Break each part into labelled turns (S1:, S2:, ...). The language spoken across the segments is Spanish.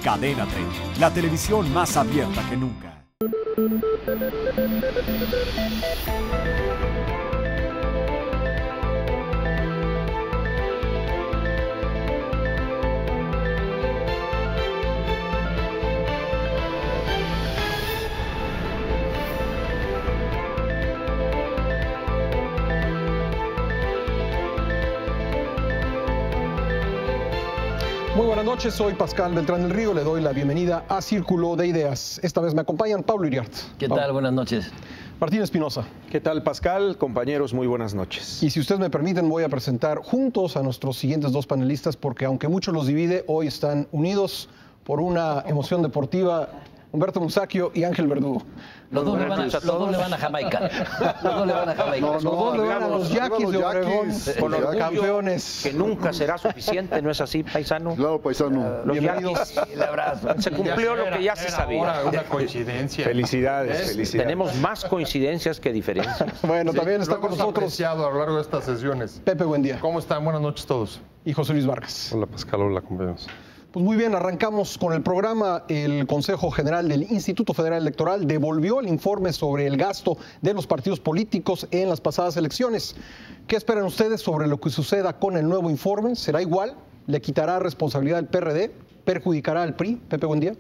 S1: Cadena 30, la televisión más abierta que nunca.
S2: Muy buenas noches, soy Pascal Beltrán del Río, le doy la bienvenida a Círculo de Ideas. Esta vez me acompañan Pablo Iriart.
S3: ¿Qué tal? Buenas noches.
S2: Martín Espinosa.
S4: ¿Qué tal, Pascal? Compañeros, muy buenas noches.
S2: Y si ustedes me permiten, voy a presentar juntos a nuestros siguientes dos panelistas, porque aunque mucho los divide, hoy están unidos por una emoción deportiva. Humberto Musacchio y Ángel Verdugo.
S3: Los dos le van a Jamaica. Los dos le van a Jamaica.
S2: Los dos le van a los Yaquis de Obregón,
S4: con orgullo,
S2: campeones.
S4: Que nunca será suficiente, ¿no es así, paisano?
S5: Claro, paisano.
S4: Los Yaquis.
S3: El abrazo.
S4: Se cumplió lo que ya se sabía.
S6: Una coincidencia.
S4: Felicidades, felicidades. Tenemos más coincidencias que diferencias.
S2: Bueno, también está con nosotros
S6: a lo largo de estas sesiones.
S2: Pepe Buendía.
S6: ¿Cómo están? Buenas noches todos.
S2: Y José Luis Vargas.
S6: Hola, Pascal. Hola, compañeros.
S2: Pues muy bien, arrancamos con el programa. El Consejo General del Instituto Federal Electoral devolvió el informe sobre el gasto de los partidos políticos en las pasadas elecciones. ¿Qué esperan ustedes sobre lo que suceda con el nuevo informe? ¿Será igual? ¿Le quitará responsabilidad al PRD? ¿Perjudicará al PRI? Pepe, buen día.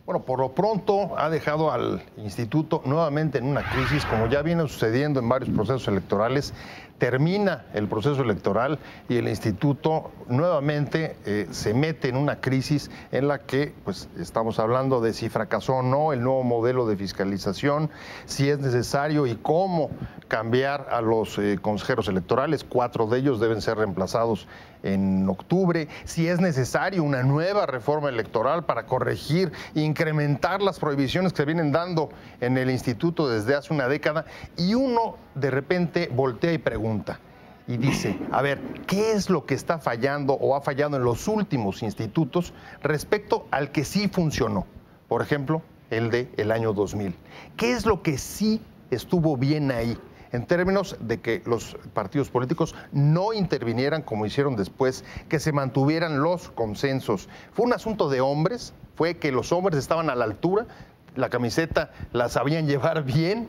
S6: Bueno, por lo pronto ha dejado al instituto nuevamente en una crisis, como ya viene sucediendo en varios procesos electorales. Termina el proceso electoral y el instituto nuevamente se mete en una crisis en la que pues, estamos hablando de si fracasó o no el nuevo modelo de fiscalización, si es necesario y cómo cambiar a los consejeros electorales. 4 de ellos deben ser reemplazados en octubre, si es necesario una nueva reforma electoral para corregir e incrementar las prohibiciones que se vienen dando en el instituto desde hace una década, y uno de repente voltea y pregunta y dice, a ver, ¿qué es lo que está fallando o ha fallado en los últimos institutos respecto al que sí funcionó? Por ejemplo, el del año 2000. ¿Qué es lo que sí estuvo bien ahí? En términos de que los partidos políticos no intervinieran como hicieron después, que se mantuvieran los consensos. ¿Fue un asunto de hombres? ¿Fue que los hombres estaban a la altura? ¿La camiseta la sabían llevar bien?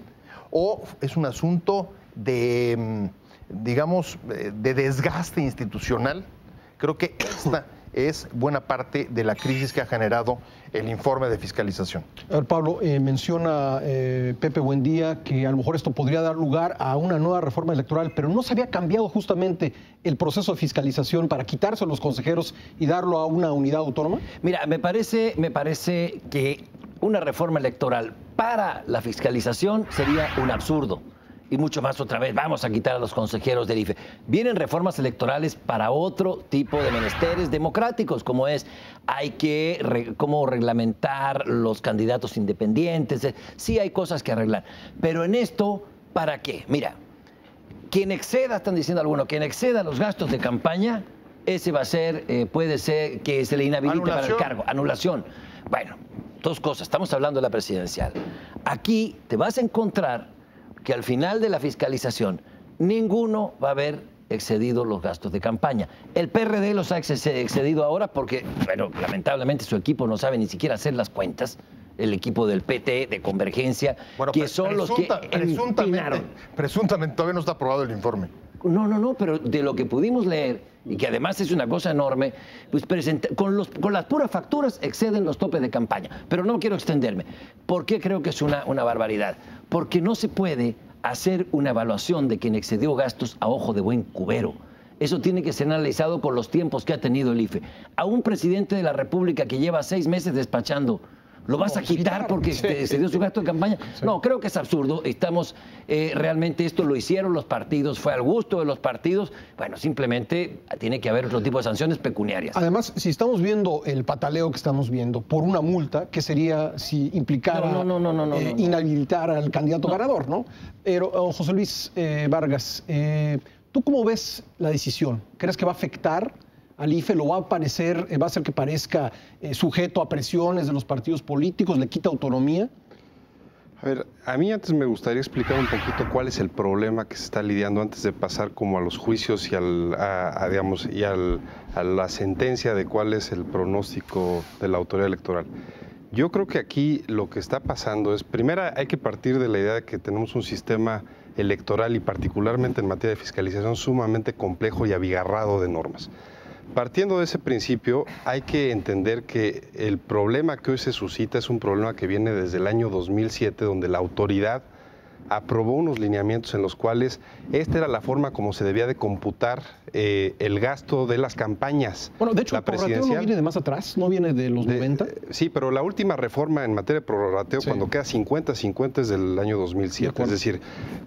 S6: ¿O es un asunto de, digamos, de desgaste institucional? Creo que esta es buena parte de la crisis que ha generado el informe de fiscalización.
S2: A ver, Pablo, menciona Pepe Buendía que a lo mejor esto podría dar lugar a una nueva reforma electoral, pero ¿no se había cambiado justamente el proceso de fiscalización para quitarse a los consejeros y darlo a una unidad autónoma?
S3: Mira, me parece que una reforma electoral para la fiscalización sería un absurdo. Y mucho más otra vez, vamos a quitar a los consejeros del IFE. Vienen reformas electorales para otro tipo de menesteres democráticos, como es, hay que cómo reglamentar los candidatos independientes. Sí hay cosas que arreglar. Pero en esto, ¿para qué? Mira, quien exceda, están diciendo algunos, quien exceda los gastos de campaña, ese va a ser, puede ser que se le inhabilite para el cargo. Anulación. Bueno, 2 cosas. Estamos hablando de la presidencial. Aquí te vas a encontrar que al final de la fiscalización ninguno va a haber excedido los gastos de campaña. El PRD los ha excedido ahora porque, bueno, lamentablemente su equipo no sabe ni siquiera hacer las cuentas, el equipo del PT, de Convergencia, bueno, que son los que
S6: presuntamente todavía no está aprobado el informe.
S3: No, pero de lo que pudimos leer, y que además es una cosa enorme, pues con las puras facturas exceden los topes de campaña. Pero no quiero extenderme. ¿Por qué creo que es una barbaridad? Porque no se puede hacer una evaluación de quien excedió gastos a ojo de buen cubero. Eso tiene que ser analizado con los tiempos que ha tenido el IFE. A un presidente de la República que lleva 6 meses despachando, ¿lo vas a quitar porque se dio su gasto de campaña? Sí. No, creo que es absurdo. Estamos, realmente esto lo hicieron los partidos, fue al gusto de los partidos. Bueno, simplemente tiene que haber otro tipo de sanciones pecuniarias.
S2: Además, si estamos viendo el pataleo que estamos viendo por una multa, ¿qué sería si implicara inhabilitar al candidato ganador, ¿no? Pero, José Luis Vargas, ¿tú cómo ves la decisión? ¿Crees que va a afectar al IFE? ¿Lo va a hacer que parezca sujeto a presiones de los partidos políticos? ¿Le quita autonomía?
S5: A ver, a mí antes me gustaría explicar un poquito cuál es el problema que se está lidiando antes de pasar como a los juicios y digamos, a la sentencia de cuál es el pronóstico de la autoridad electoral. Yo creo que aquí lo que está pasando es, primero hay que partir de la idea de que tenemos un sistema electoral y particularmente en materia de fiscalización sumamente complejo y abigarrado de normas. Partiendo de ese principio, hay que entender que el problema que hoy se suscita es un problema que viene desde el año 2007, donde la autoridad aprobó unos lineamientos en los cuales esta era la forma como se debía de computar el gasto de las campañas.
S2: Bueno, de hecho, el prorrateo no viene de más atrás, no viene de los 90.
S5: Sí, pero la última reforma en materia de prorrateo, cuando queda 50-50 es del año 2007. Es decir,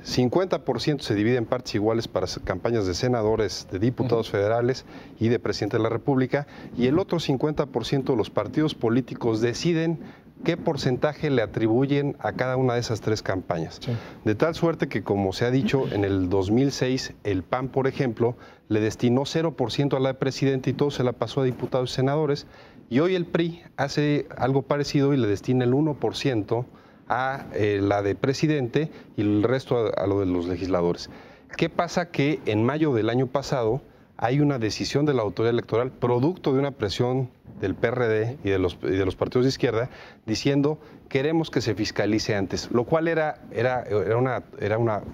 S5: 50% se divide en partes iguales para campañas de senadores, de diputados federales y de presidente de la República, y el otro 50% los partidos políticos deciden qué porcentaje le atribuyen a cada una de esas tres campañas. Sí. De tal suerte que, como se ha dicho, en el 2006 el PAN, por ejemplo, le destinó 0% a la de presidente y todo se la pasó a diputados y senadores, y hoy el PRI hace algo parecido y le destina el 1% a la de presidente y el resto a lo de los legisladores. ¿Qué pasa? Que en mayo del año pasado hay una decisión de la autoridad electoral, producto de una presión del PRD y de los partidos de izquierda, diciendo queremos que se fiscalice antes, lo cual era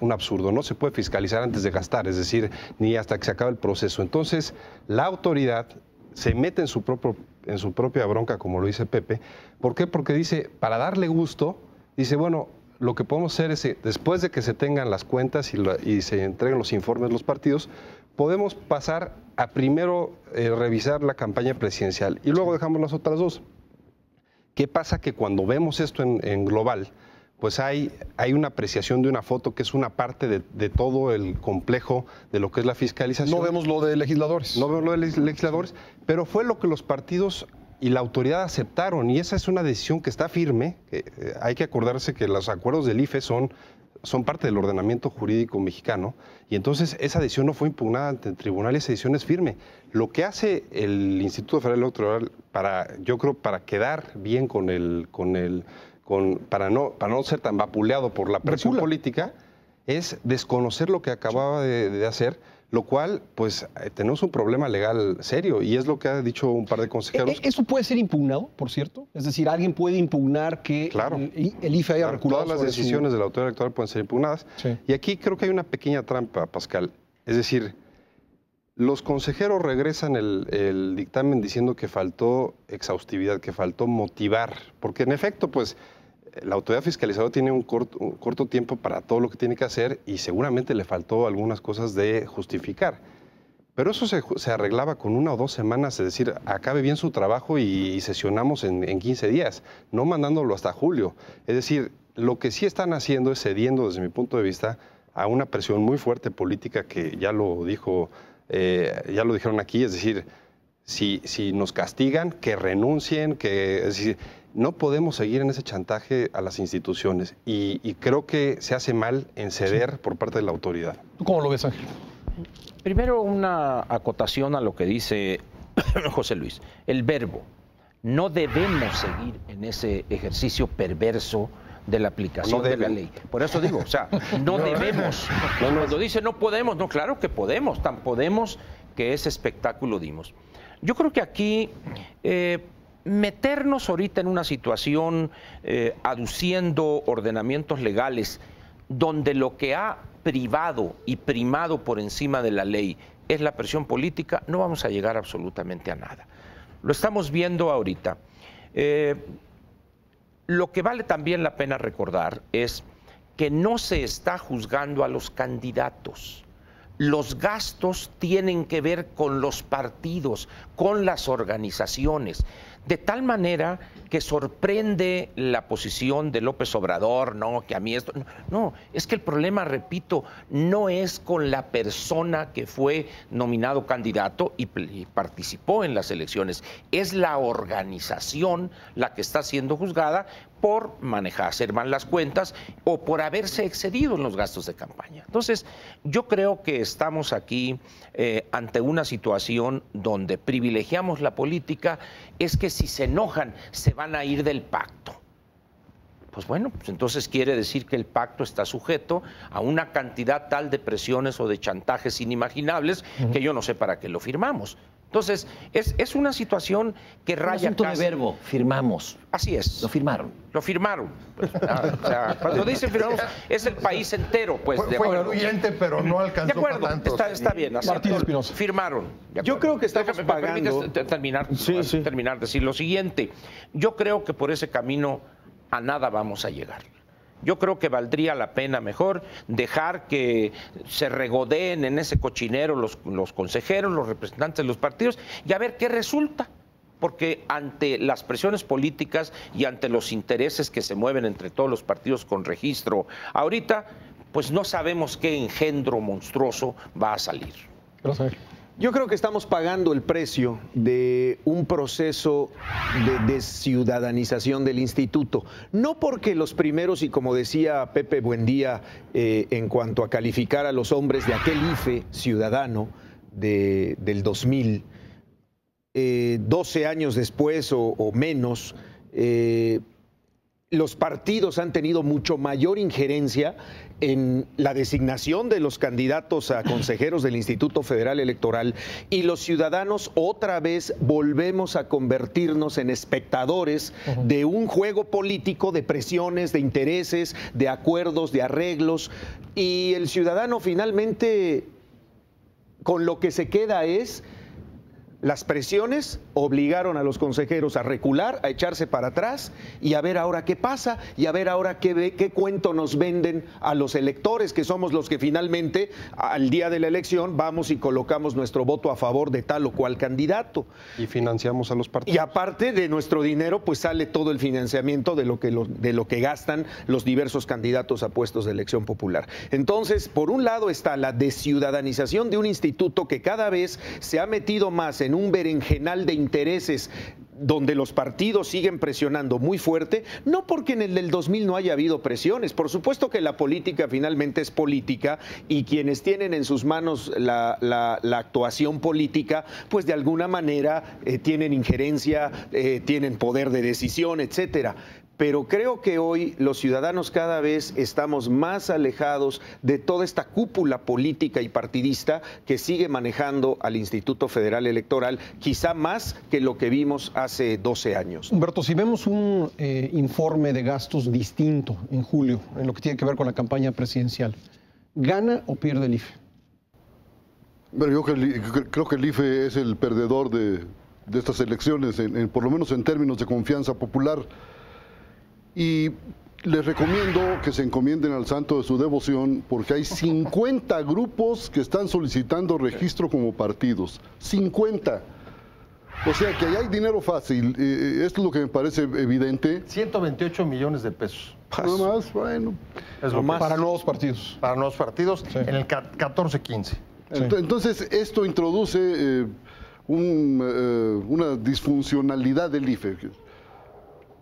S5: un absurdo. No se puede fiscalizar antes de gastar, es decir, ni hasta que se acabe el proceso. Entonces, la autoridad se mete en su propia bronca, como lo dice Pepe. ¿Por qué? Porque dice, para darle gusto, dice, bueno, lo que podemos hacer es, después de que se tengan las cuentas y se entreguen los informes de los partidos, podemos pasar a primero revisar la campaña presidencial y luego dejamos las otras dos. ¿Qué pasa? Que cuando vemos esto en global, pues hay una apreciación de una foto que es una parte de todo el complejo de lo que es la fiscalización.
S2: No vemos lo de legisladores.
S5: No vemos lo de legisladores, pero fue lo que los partidos y la autoridad aceptaron, y esa es una decisión que está firme. Hay que acordarse que los acuerdos del IFE son parte del ordenamiento jurídico mexicano, y entonces esa decisión no fue impugnada ante el tribunal, esa decisión es firme. Lo que hace el Instituto Federal Electoral yo creo, para quedar bien para no ser tan vapuleado por la presión política, es desconocer lo que acababa de hacer, lo cual, pues, tenemos un problema legal serio, y es lo que ha dicho un par de consejeros.
S2: ¿Eso puede ser impugnado, por cierto? Es decir, ¿alguien puede impugnar que el IFE haya reculado?
S5: Todas las decisiones de la autoridad electoral pueden ser impugnadas. Sí. Y aquí creo que hay una pequeña trampa, Pascal. Es decir, los consejeros regresan el dictamen diciendo que faltó exhaustividad, que faltó motivar, porque en efecto, pues, la autoridad fiscalizadora tiene un corto tiempo para todo lo que tiene que hacer y seguramente le faltó algunas cosas de justificar. Pero eso se arreglaba con 1 o 2 semanas, es decir, acabe bien su trabajo y sesionamos en 15 días, no mandándolo hasta julio. Es decir, lo que sí están haciendo es cediendo, desde mi punto de vista, a una presión muy fuerte política que ya lo dijeron aquí, es decir, si nos castigan, que renuncien, es decir, no podemos seguir en ese chantaje a las instituciones y creo que se hace mal en ceder por parte de la autoridad.
S2: ¿Tú cómo lo ves, Ángel?
S4: Primero, una acotación a lo que dice José Luis. El verbo. No debemos seguir en ese ejercicio perverso de la aplicación de la ley. Por eso digo, o sea, no debemos. Cuando dice no podemos, no, claro que podemos, tan podemos que ese espectáculo dimos. Yo creo que aquí meternos ahorita en una situación aduciendo ordenamientos legales donde lo que ha privado y primado por encima de la ley es la presión política, no vamos a llegar absolutamente a nada. Lo estamos viendo ahorita. Lo que vale también la pena recordar es que no se está juzgando a los candidatos. Los gastos tienen que ver con los partidos, con las organizaciones, de tal manera que sorprende la posición de López Obrador, no, que a mí esto... No, es que el problema, repito, no es con la persona que fue nominado candidato y participó en las elecciones, es la organización la que está siendo juzgada por hacer mal las cuentas o por haberse excedido en los gastos de campaña. Entonces, yo creo que estamos aquí ante una situación donde privilegiamos la política, es que si se enojan, se van a ir del pacto. pues bueno, pues entonces quiere decir que el pacto está sujeto a una cantidad tal de presiones o de chantajes inimaginables que yo no sé para qué lo firmamos. Entonces, es una situación que raya
S3: asunto
S4: casi...
S3: de verbo, firmamos.
S4: Así es.
S3: Lo firmaron.
S4: Lo firmaron. Pues, o sea, cuando dicen firmamos, es el país entero, pues.
S6: Fue influyente, pero no alcanzó
S4: de acuerdo,
S6: para tanto.
S4: está bien.
S2: Martín Espinosa.
S4: Firmaron.
S7: Yo creo que estamos
S4: Déjame,
S7: pagando...
S4: ¿me permites terminar?
S7: Sí.
S4: Terminar, decir lo siguiente. Yo creo que por ese camino a nada vamos a llegar. Yo creo que valdría la pena mejor dejar que se regodeen en ese cochinero los consejeros, los representantes de los partidos y a ver qué resulta. Porque ante las presiones políticas y ante los intereses que se mueven entre todos los partidos con registro, ahorita pues no sabemos qué engendro monstruoso va a salir.
S2: Gracias.
S7: Yo creo que estamos pagando el precio de un proceso de desciudadanización del instituto. No porque los primeros, y como decía Pepe Buendía, en cuanto a calificar a los hombres de aquel IFE ciudadano del 2000, 12 años después o menos, los partidos han tenido mucho mayor injerencia en la designación de los candidatos a consejeros del Instituto Federal Electoral y los ciudadanos otra vez volvemos a convertirnos en espectadores de un juego político de presiones, de intereses, de acuerdos, de arreglos, y el ciudadano finalmente con lo que se queda es... Las presiones obligaron a los consejeros a recular, a echarse para atrás y a ver ahora qué pasa y a ver ahora qué cuento nos venden a los electores, que somos los que finalmente al día de la elección vamos y colocamos nuestro voto a favor de tal o cual candidato.
S5: Y financiamos a los partidos.
S7: Y aparte de nuestro dinero, pues sale todo el financiamiento de lo que gastan los diversos candidatos a puestos de elección popular. Entonces, por un lado está la desciudadanización de un instituto que cada vez se ha metido más en un berenjenal de intereses donde los partidos siguen presionando muy fuerte, no porque en el del 2000 no haya habido presiones, por supuesto que la política finalmente es política y quienes tienen en sus manos la actuación política, pues de alguna manera tienen injerencia, tienen poder de decisión, etcétera. Pero creo que hoy los ciudadanos cada vez estamos más alejados de toda esta cúpula política y partidista que sigue manejando al Instituto Federal Electoral, quizá más que lo que vimos hace 12 años.
S2: Humberto, si vemos un informe de gastos distinto en julio, en lo que tiene que ver con la campaña presidencial, ¿gana o pierde el IFE?
S8: Bueno, yo creo que el IFE es el perdedor de estas elecciones, por lo menos en términos de confianza popular. Y les recomiendo que se encomienden al santo de su devoción porque hay 50 grupos que están solicitando registro como partidos. 50. O sea que ahí hay dinero fácil. Esto es lo que me parece evidente.
S6: 128 millones de pesos.
S8: Nada más, bueno.
S6: Es lo más.
S2: Para nuevos partidos.
S6: Para nuevos partidos,
S2: sí.
S6: En el 14-15.
S2: Sí.
S8: Entonces, esto introduce una disfuncionalidad del IFE.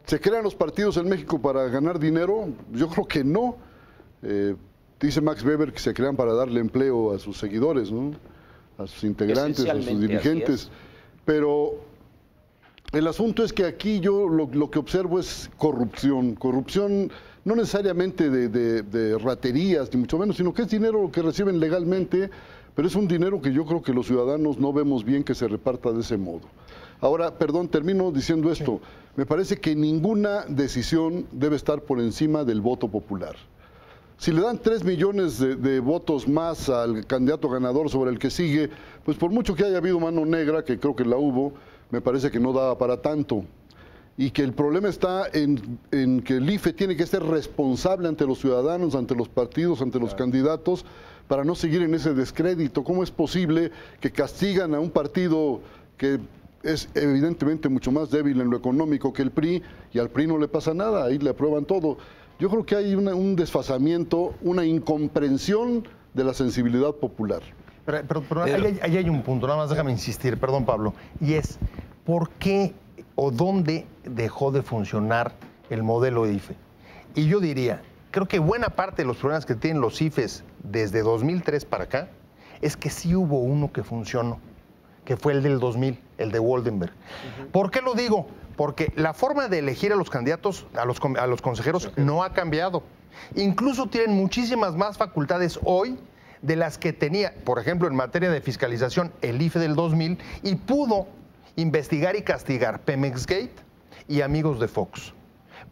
S8: ¿Se crean los partidos en México para ganar dinero? Yo creo que no. Dice Max Weber que se crean para darle empleo a sus seguidores, ¿no? A sus integrantes, a sus dirigentes. Pero el asunto es que aquí yo lo que observo es corrupción. Corrupción no necesariamente de raterías, ni mucho menos, sino que es dinero que reciben legalmente, pero es un dinero que yo creo que los ciudadanos no vemos bien que se reparta de ese modo. Ahora, perdón, termino diciendo esto. Sí. Me parece que ninguna decisión debe estar por encima del voto popular. Si le dan 3 millones de votos más al candidato ganador sobre el que sigue, pues por mucho que haya habido mano negra, que creo que la hubo, me parece que no daba para tanto. Y que el problema está en que el IFE tiene que ser responsable ante los ciudadanos, ante los partidos, ante los candidatos, para no seguir en ese descrédito. ¿Cómo es posible que castigan a un partido que es evidentemente mucho más débil en lo económico que el PRI, y al PRI no le pasa nada, ahí le aprueban todo? Yo creo que hay un desfasamiento, una incomprensión de la sensibilidad popular.
S6: Pero ahí hay un punto, nada más déjame insistir, perdón Pablo, y es, ¿por qué o dónde dejó de funcionar el modelo IFE? Y yo diría, creo que buena parte de los problemas que tienen los IFEs desde 2003 para acá, es que sí hubo uno que funcionó, que fue el del 2000, el de Woldenberg. ¿Por qué lo digo? porque la forma de elegir a los candidatos, a los consejeros, no ha cambiado. Incluso tienen muchísimas más facultades hoy de las que tenía, por ejemplo, en materia de fiscalización, el IFE del 2000, y pudo investigar y castigar Pemexgate y amigos de Fox.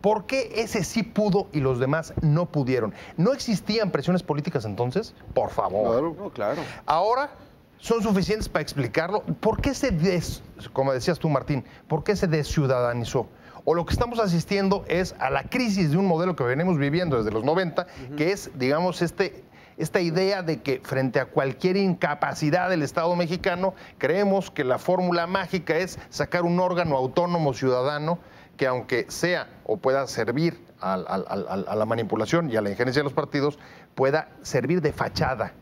S6: ¿Por qué ese sí pudo y los demás no pudieron? ¿No existían presiones políticas entonces? Por favor.
S8: Claro.
S7: No, claro.
S6: Ahora son suficientes para explicarlo. ¿Por qué como decías tú, Martín, por qué se desciudadanizó? O lo que estamos asistiendo es a la crisis de un modelo que venimos viviendo desde los 90, que es, digamos, esta idea de que frente a cualquier incapacidad del Estado mexicano, creemos que la fórmula mágica es sacar un órgano autónomo ciudadano que, aunque sea o pueda servir a la manipulación y a la injerencia de los partidos, pueda servir de fachada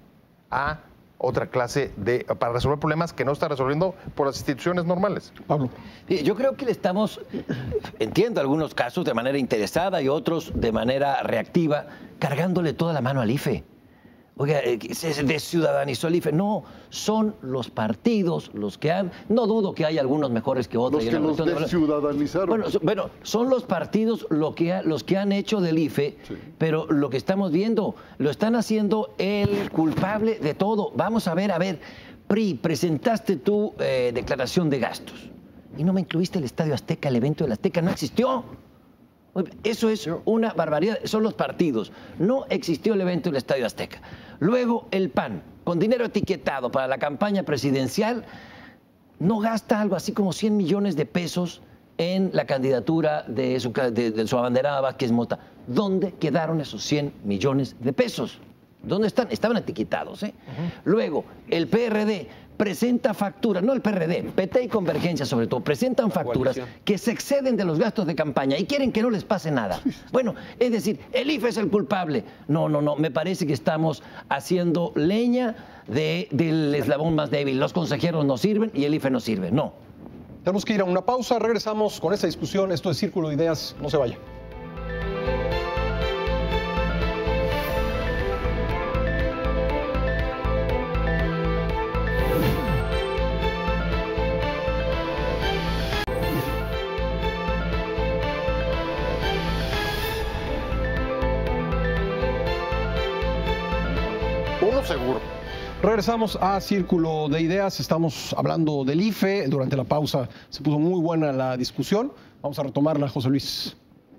S6: a otra clase para resolver problemas que no está resolviendo por las instituciones normales.
S2: Pablo.
S3: Yo creo que le estamos, entiendo algunos casos de manera interesada y otros de manera reactiva, cargándole toda la mano al IFE. Oiga, se desciudadanizó el IFE. No, son los partidos los que han... No dudo que hay algunos mejores que otros.
S8: Los que los desciudadanizaron.
S3: Bueno, son los partidos los que han hecho del IFE, sí. Pero lo que estamos viendo, lo están haciendo el culpable de todo. Vamos a ver, PRI, presentaste tu declaración de gastos y no me incluiste el Estadio Azteca, el evento del Azteca, no existió. Eso es una barbaridad, son los partidos. No existió el evento del Estadio Azteca. Luego el PAN, con dinero etiquetado para la campaña presidencial, no gasta algo así como 100 millones de pesos en la candidatura de su abanderada Vázquez Mota. ¿Dónde quedaron esos 100 millones de pesos? ¿Dónde están? Estaban etiquetados, ¿eh? Luego, el PRD presenta facturas, no el PRD, PT y Convergencia sobre todo, presentan facturas que se exceden de los gastos de campaña y quieren que no les pase nada. Bueno, es decir, el IFE es el culpable. No, me parece que estamos haciendo leña del eslabón más débil. Los consejeros no sirven y el IFE no sirve, no.
S2: Tenemos que ir a una pausa, regresamos con esta discusión. Esto es Círculo de Ideas, no se vaya.
S6: Uno seguro.
S2: Regresamos a Círculo de Ideas, estamos hablando del IFE, durante la pausa se puso muy buena la discusión, vamos a retomarla, José Luis.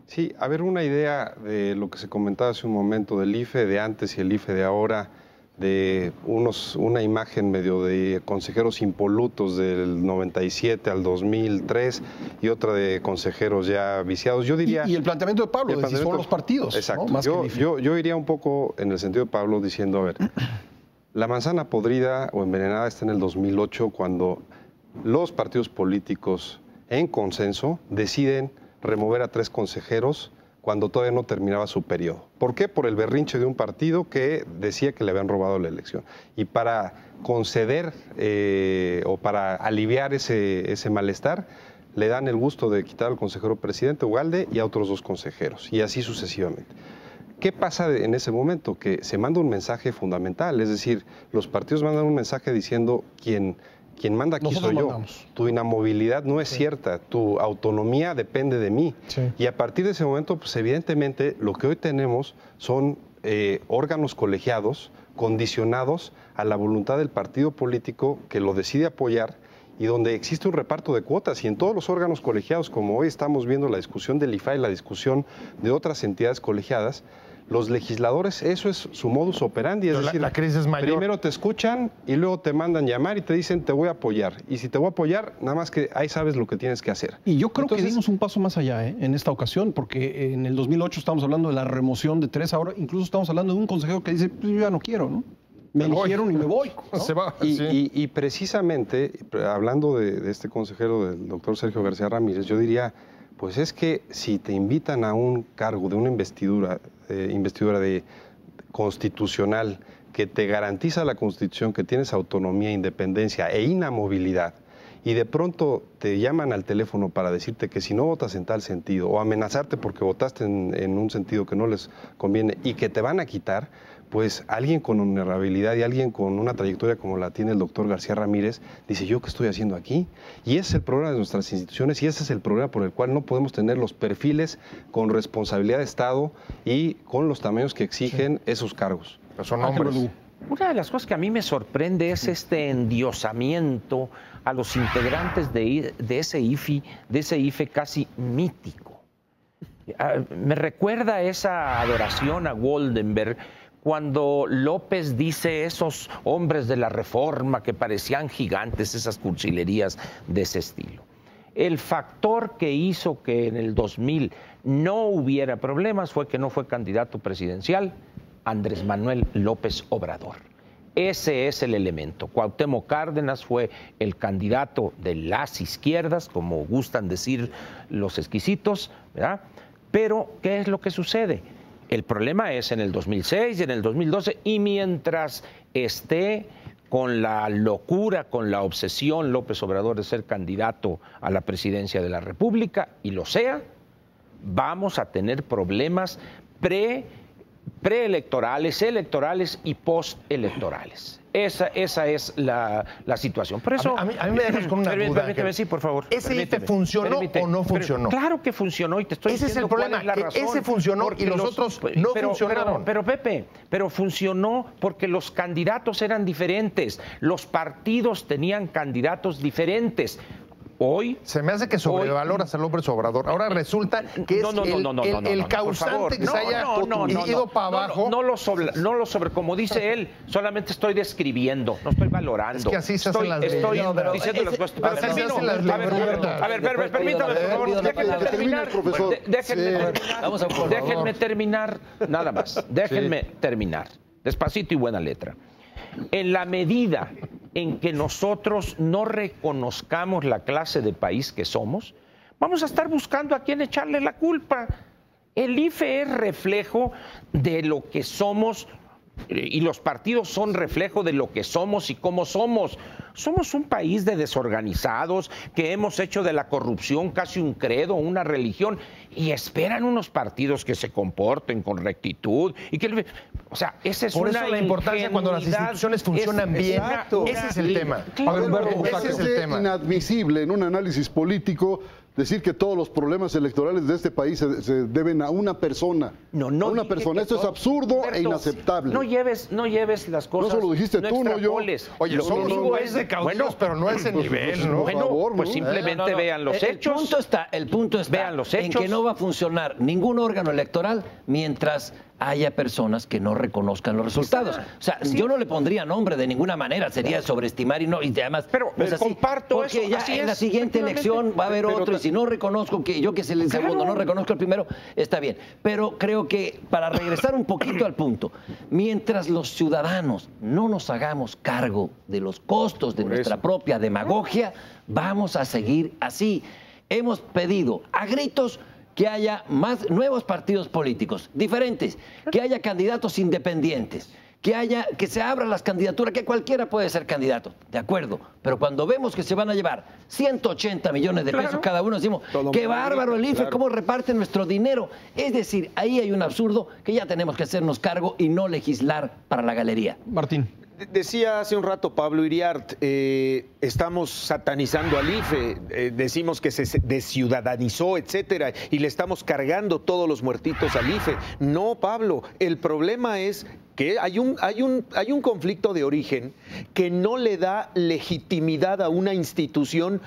S5: Sí, a ver, una idea de lo que se comentaba hace un momento del IFE de antes y el IFE de ahora, de una imagen medio de consejeros impolutos del 97 al 2003 y otra de consejeros ya viciados. Yo diría...
S2: Y el planteamiento de Pablo, de si son los partidos.
S5: Exacto.
S2: ¿No? Más que el IFE.
S5: Yo iría un poco en el sentido de Pablo diciendo, a ver, la manzana podrida o envenenada está en el 2008 cuando los partidos políticos en consenso deciden remover a 3 consejeros cuando todavía no terminaba su periodo. ¿Por qué? Por el berrinche de un partido que decía que le habían robado la elección. Y para conceder o para aliviar ese malestar, le dan el gusto de quitar al consejero presidente Ugalde y a otros 2 consejeros, y así sucesivamente. ¿Qué pasa en ese momento? Que se manda un mensaje fundamental, es decir, los partidos mandan un mensaje diciendo quien manda aquí soy yo. Mandamos. Tu inamovilidad no es cierta, tu autonomía depende de mí. Sí. Y a partir de ese momento, pues evidentemente lo que hoy tenemos son órganos colegiados condicionados a la voluntad del partido político que lo decide apoyar y donde existe un reparto de cuotas. Y en todos los órganos colegiados, como hoy estamos viendo la discusión del IFAI, la discusión de otras entidades colegiadas, los legisladores, eso es su modus operandi, es decir,
S6: la crisis es mayor.
S5: Primero te escuchan y luego te mandan llamar y te dicen te voy a apoyar. Y si te voy a apoyar, nada más que ahí sabes lo que tienes que hacer.
S2: Y yo creo que dimos un paso más allá en esta ocasión, porque en el 2008 estamos hablando de la remoción de 3, ahora incluso estamos hablando de un consejero que dice, pues yo ya no quiero, ¿no? Me eligieron y me voy, ¿no?
S6: Se va,
S5: y precisamente, hablando de este consejero, del doctor Sergio García Ramírez, yo diría, pues es que si te invitan a un cargo de una investidura constitucional que te garantiza la Constitución que tienes autonomía, independencia e inamovilidad, y de pronto te llaman al teléfono para decirte que si no votas en tal sentido, o amenazarte porque votaste en un sentido que no les conviene y que te van a quitar, pues alguien con honorabilidad y alguien con una trayectoria como la tiene el doctor García Ramírez, dice, ¿yo qué estoy haciendo aquí? Y ese es el problema de nuestras instituciones y ese es el problema por el cual no podemos tener los perfiles con responsabilidad de Estado y con los tamaños que exigen esos cargos.
S6: Pero son hombres.
S4: Una de las cosas que a mí me sorprende es este endiosamiento a los integrantes de ese IFE casi mítico. Me recuerda esa adoración a Goldenberg cuando López dice esos hombres de la Reforma que parecían gigantes, esas cursilerías de ese estilo. El factor que hizo que en el 2000 no hubiera problemas fue que no fue candidato presidencial Andrés Manuel López Obrador. Ese es el elemento. Cuauhtémoc Cárdenas fue el candidato de las izquierdas, como gustan decir los exquisitos, ¿verdad? Pero, ¿qué es lo que sucede? El problema es en el 2006 y en el 2012, y mientras esté con la locura, con la obsesión López Obrador de ser candidato a la presidencia de la República, y lo sea, vamos a tener problemas preelectorales, electorales y postelectorales. Esa es la situación. Por eso,
S6: a mí me dejas con una duda.
S4: Permíteme, sí, por favor.
S6: ¿Ese IFE funcionó o no funcionó?
S4: Claro que funcionó y te estoy diciendo cuál es la razón.
S6: Ese es el problema, que ese funcionó y los otros no funcionaron.
S4: Pero Pepe, funcionó porque los candidatos eran diferentes, los partidos tenían candidatos diferentes. Hoy
S6: se me hace que sobrevaloras a López Obrador. Ahora resulta que es el causante que se haya ido para abajo.
S4: No lo sobre, como dice él, solamente estoy describiendo, no estoy valorando. Es
S6: que así se hacen las
S4: Estoy diciendo las cosas. A ver, permítame, por favor, déjenme terminar, nada más, déjenme terminar, despacito y buena letra. En la medida en que nosotros no reconozcamos la clase de país que somos, vamos a estar buscando a quién echarle la culpa. El IFE es reflejo de lo que somos y los partidos son reflejo de lo que somos y cómo somos. Somos un país de desorganizados que hemos hecho de la corrupción casi un credo, una religión, y esperan unos partidos que se comporten con rectitud y que, o sea, esa es
S6: por
S4: una
S6: eso la importancia cuando las instituciones funcionan bien. Ese es el tema.
S8: Ese es el tema. Inadmisible en un análisis político decir que todos los problemas electorales de este país se deben a una persona.
S4: No,
S8: a una persona. Esto es absurdo,
S4: Humberto,
S8: e inaceptable.
S4: No lleves las cosas.
S8: No se lo dijiste tú, no yo.
S6: Oye, somos un país de caudillos, pero no a ese nivel, ¿no?
S4: Bueno, pues simplemente vean los hechos.
S3: El punto está
S4: vean los hechos.
S3: en que no va a funcionar ningún órgano electoral mientras haya personas que no reconozcan los resultados. O sea, yo no le pondría nombre de ninguna manera, sería sobreestimar y además.
S4: Pero
S3: no es así,
S4: comparto
S3: porque
S4: eso.
S3: ya en la siguiente elección va a haber otro, y si no reconozco que yo, que es el segundo, no reconozco el primero, está bien. Pero creo que para regresar un poquito al punto, mientras los ciudadanos no nos hagamos cargo de los costos de nuestra propia demagogia, vamos a seguir así. Hemos pedido a gritos que haya más nuevos partidos políticos diferentes, que haya candidatos independientes, que se abran las candidaturas, que cualquiera puede ser candidato, de acuerdo, pero cuando vemos que se van a llevar 180 millones de pesos cada uno, decimos, qué bárbaro el IFE, cómo reparte nuestro dinero. Es decir, ahí hay un absurdo que ya tenemos que hacernos cargo y no legislar para la galería.
S2: Martín.
S7: Decía hace un rato Pablo Iriart, estamos satanizando al IFE, decimos que se desciudadanizó, etcétera, y le estamos cargando todos los muertitos al IFE. No, Pablo, el problema es que hay un conflicto de origen que no le da legitimidad a una institución.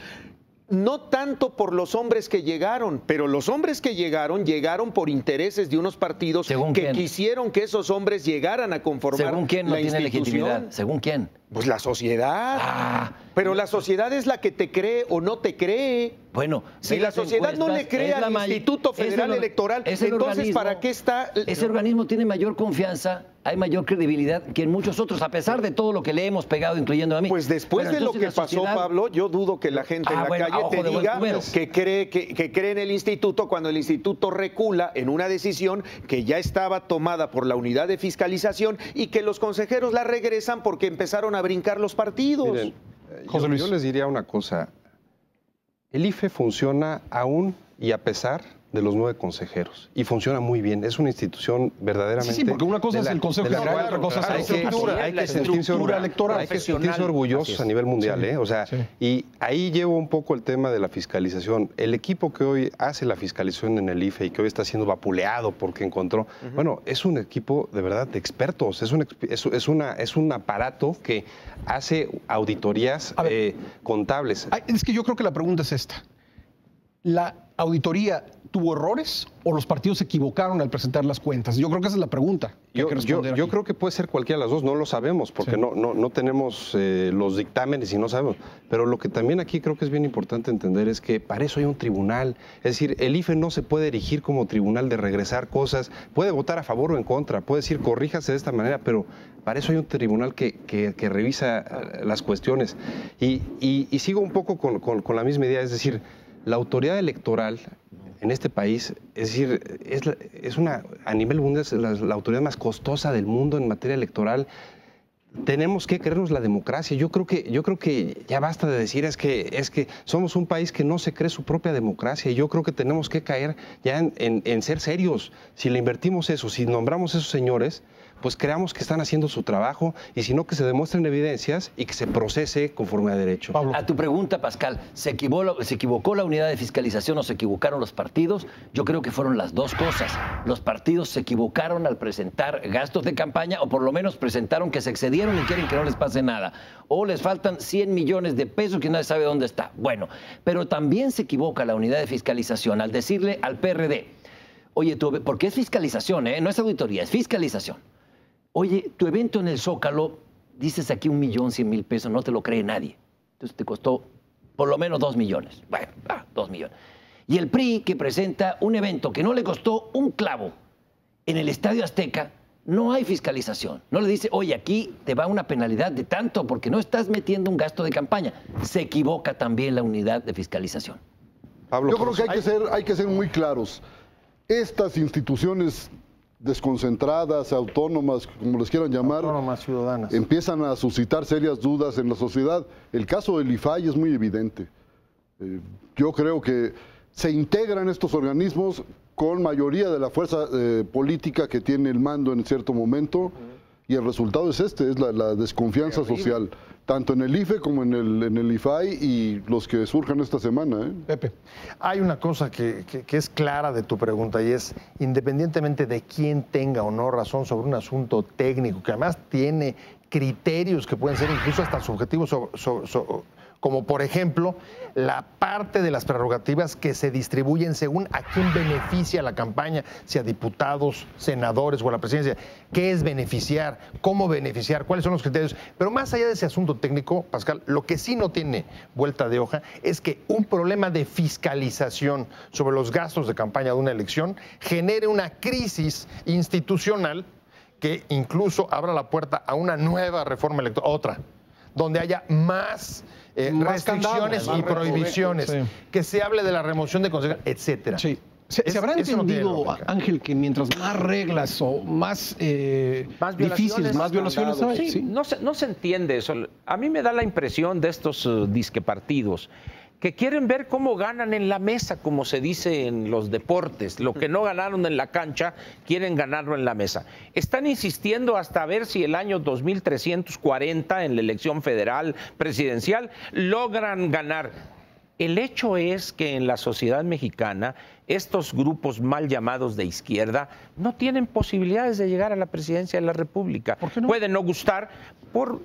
S7: No tanto por los hombres que llegaron, pero los hombres que llegaron por intereses de unos partidos que quisieron que esos hombres llegaran a conformar
S3: ¿Según quién no tiene legitimidad? ¿Según quién?
S7: Pues la sociedad. Pero la sociedad es la que te cree o no te cree.
S3: Bueno,
S7: si la sociedad no le cree al Instituto Federal Electoral, entonces ¿para qué está?
S3: Ese organismo tiene mayor confianza, hay mayor credibilidad que en muchos otros, a pesar de todo lo que le hemos pegado, incluyendo a mí.
S7: Pues después de lo que pasó, Pablo, yo dudo que la gente en la calle te diga que cree en el instituto cuando el instituto recula en una decisión que ya estaba tomada por la unidad de fiscalización y que los consejeros la regresan porque empezaron a brincar los partidos.
S5: Miren, yo les diría una cosa. El IFE funciona aún y a pesar de los 9 consejeros. Y funciona muy bien. Es una institución verdaderamente...
S2: Sí, porque una cosa es el Consejo General, otra cosa es la estructura.
S5: Hay que sentirse orgullosos a nivel mundial. O sea, y ahí llevo un poco el tema de la fiscalización. El equipo que hoy hace la fiscalización en el IFE y que hoy está siendo vapuleado porque encontró... Bueno, es un equipo de verdad de expertos. Es un aparato que hace auditorías contables.
S2: Es que yo creo que la pregunta es esta. ¿La auditoría tuvo errores o los partidos se equivocaron al presentar las cuentas? Yo creo que esa es la pregunta que hay que responder.
S5: Yo creo que puede ser cualquiera de las dos, no lo sabemos, porque no tenemos los dictámenes y no sabemos. Pero lo que también aquí creo que es bien importante entender es que para eso hay un tribunal. Es decir, el IFE no se puede erigir como tribunal de regresar cosas, puede votar a favor o en contra, puede decir corríjase de esta manera, pero para eso hay un tribunal que revisa las cuestiones. Y sigo un poco con la misma idea, es decir, la autoridad electoral en este país, es decir, es a nivel mundial es la autoridad más costosa del mundo en materia electoral. Tenemos que creernos la democracia. Yo creo que ya basta de decir es que somos un país que no se cree su propia democracia. Y yo creo que tenemos que caer ya en ser serios. Si le invertimos eso, si nombramos a esos señores, pues creamos que están haciendo su trabajo y si no, que se demuestren evidencias y que se procese conforme a derecho.
S3: Pablo. A tu pregunta, Pascal, ¿se equivocó la unidad de fiscalización o se equivocaron los partidos? Yo creo que fueron las dos cosas. Los partidos se equivocaron al presentar gastos de campaña o por lo menos presentaron que se excedieron y quieren que no les pase nada. O les faltan 100 millones de pesos que nadie sabe dónde está. Bueno, pero también se equivoca la unidad de fiscalización al decirle al PRD, oye, porque es fiscalización, no es auditoría, es fiscalización. Oye, tu evento en el Zócalo, dices aquí 1.100.000 pesos, no te lo cree nadie. Entonces te costó por lo menos 2 millones. Bueno, 2 millones. Y el PRI, que presenta un evento que no le costó un clavo en el Estadio Azteca, no hay fiscalización. No le dice, oye, aquí te va una penalidad de tanto porque no estás metiendo un gasto de campaña. Se equivoca también la unidad de fiscalización.
S8: Pablo, yo creo que hay que ser muy claros. Estas instituciones desconcentradas, autónomas, como les quieran llamar,
S6: autónomas, ciudadanas,
S8: empiezan a suscitar serias dudas en la sociedad. El caso del IFAI es muy evidente. Yo creo que se integran estos organismos con mayoría de la fuerza política que tiene el mando en cierto momento, y el resultado es la desconfianza social, tanto en el IFE como en el IFAI y los que surjan esta semana.
S2: Pepe.
S6: Hay una cosa que es clara de tu pregunta y es, independientemente de quién tenga o no razón sobre un asunto técnico, que además tiene criterios que pueden ser incluso hasta subjetivos como por ejemplo la parte de las prerrogativas que se distribuyen según a quién beneficia la campaña, si a diputados, senadores o a la presidencia. ¿Qué es beneficiar? ¿Cómo beneficiar? ¿Cuáles son los criterios? Pero más allá de ese asunto técnico, Pascal, lo que sí no tiene vuelta de hoja es que un problema de fiscalización sobre los gastos de campaña de una elección genere una crisis institucional que incluso abra la puerta a una nueva reforma electoral, otra, donde haya más restricciones y prohibiciones, que se hable de la remoción de consejeros, etcétera.
S2: Sí. ¿Se habrá entendido, Ángel, que mientras más reglas o más difíciles, más violaciones hay?
S4: Sí. No se entiende eso. A mí me da la impresión de estos disquepartidos que quieren ver cómo ganan en la mesa, como se dice en los deportes. Lo que no ganaron en la cancha, quieren ganarlo en la mesa. Están insistiendo hasta ver si el año 2340, en la elección federal presidencial, logran ganar. El hecho es que en la sociedad mexicana estos grupos mal llamados de izquierda no tienen posibilidades de llegar a la presidencia de la República.
S2: ¿Por qué no?
S4: Pueden no gustar por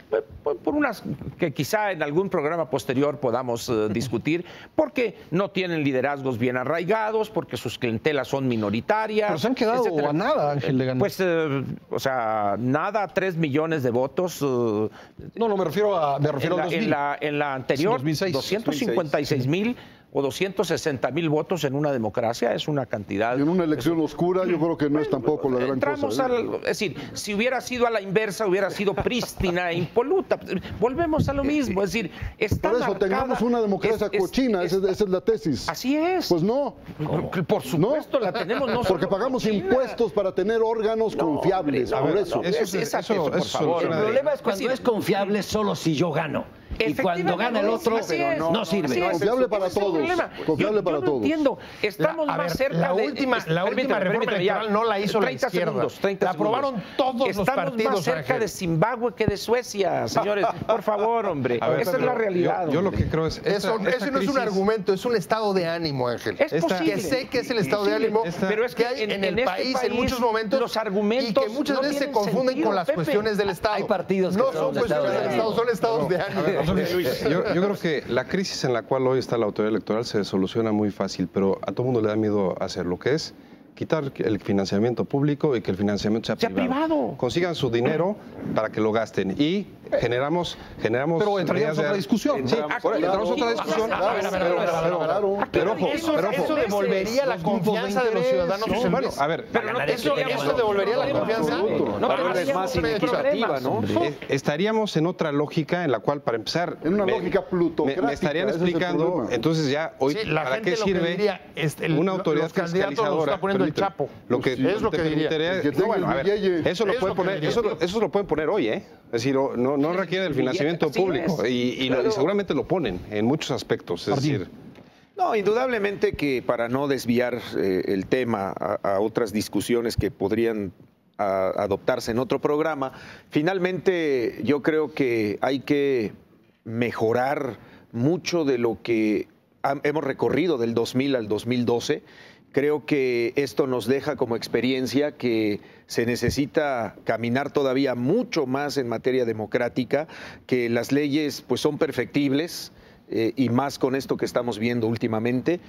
S4: unas que quizá en algún programa posterior podamos discutir, porque no tienen liderazgos bien arraigados, porque sus clientelas son minoritarias.
S2: Pero se han quedado
S4: etcétera.
S2: A nada, Ángel, de ganar.
S4: Pues, o sea, nada, 3 millones de votos.
S2: No, me refiero al 2000.
S4: En la anterior,
S2: 2006.
S4: 256,000 o 260,000 votos en una democracia es una cantidad.
S8: Y en una elección oscura yo creo que no es tampoco la gran cosa.
S4: Es decir, si hubiera sido a la inversa, hubiera sido prístina e impoluta. Volvemos a lo mismo, es decir, está
S8: por eso marcada, tengamos una democracia cochina, esa es la tesis.
S4: Así es.
S8: Pues no.
S4: Por supuesto la tenemos. No
S8: porque pagamos impuestos para tener órganos confiables. Por eso.
S3: El problema es cuando es confiable solo si yo gano. y cuando gana el otro no sirve.
S8: Confiable para todos. Confiable para todos.
S4: Entiendo. Estamos más cerca
S6: la
S4: de...
S6: última reforma electoral no la hizo la izquierda.
S4: 30
S6: la aprobaron todos los partidos.
S4: Estamos más cerca de Zimbabue que de Suecia, señores. Por favor, hombre. Esa es la realidad.
S5: Yo lo que creo es...
S6: Eso no es un argumento, es un estado de ánimo, Ángel.
S4: Es posible.
S6: Que sé que es el estado de ánimo
S4: pero es
S6: que hay en el
S4: este
S6: país en muchos momentos
S4: los argumentos
S6: y que muchas
S4: no
S6: veces se
S4: tienen
S6: confunden
S4: sentido,
S6: con las
S4: Pepe.
S6: cuestiones del Estado.
S3: Hay partidos que
S6: no
S3: son
S6: son cuestiones del Estado, son estados de ánimo.
S5: Yo creo que la crisis en la cual hoy está la autoridad electoral se soluciona muy fácil, pero a todo mundo le da miedo hacer lo que es quitar el financiamiento público y que el financiamiento sea privado. Consigan su dinero para que lo gasten y generamos
S2: Pero entraríamos a otra discusión.
S5: Sí, entramos a otra discusión.
S6: Pero eso devolvería la confianza de los ciudadanos.
S5: Bueno, a ver,
S6: eso devolvería la confianza.
S7: No es más significativa, ¿no?
S5: Estaríamos en otra lógica en la cual, para empezar,
S8: En una lógica plutocrática.
S5: me estarían
S8: ese es el
S5: explicando,
S8: problema.
S5: entonces ya hoy, ¿para qué sirve una autoridad fiscalizadora? Lo que
S6: es lo que diría.
S5: Eso lo pueden poner hoy, ¿eh? Es decir, no requiere del financiamiento público y seguramente lo ponen en muchos aspectos. Es decir,
S7: no, indudablemente que para no desviar el tema a otras discusiones que podrían adoptarse en otro programa, finalmente yo creo que hay que mejorar mucho de lo que hemos recorrido del 2000 al 2012. Creo que esto nos deja como experiencia que se necesita caminar todavía mucho más en materia democrática, que las leyes pues son perfectibles y más con esto que estamos viendo últimamente.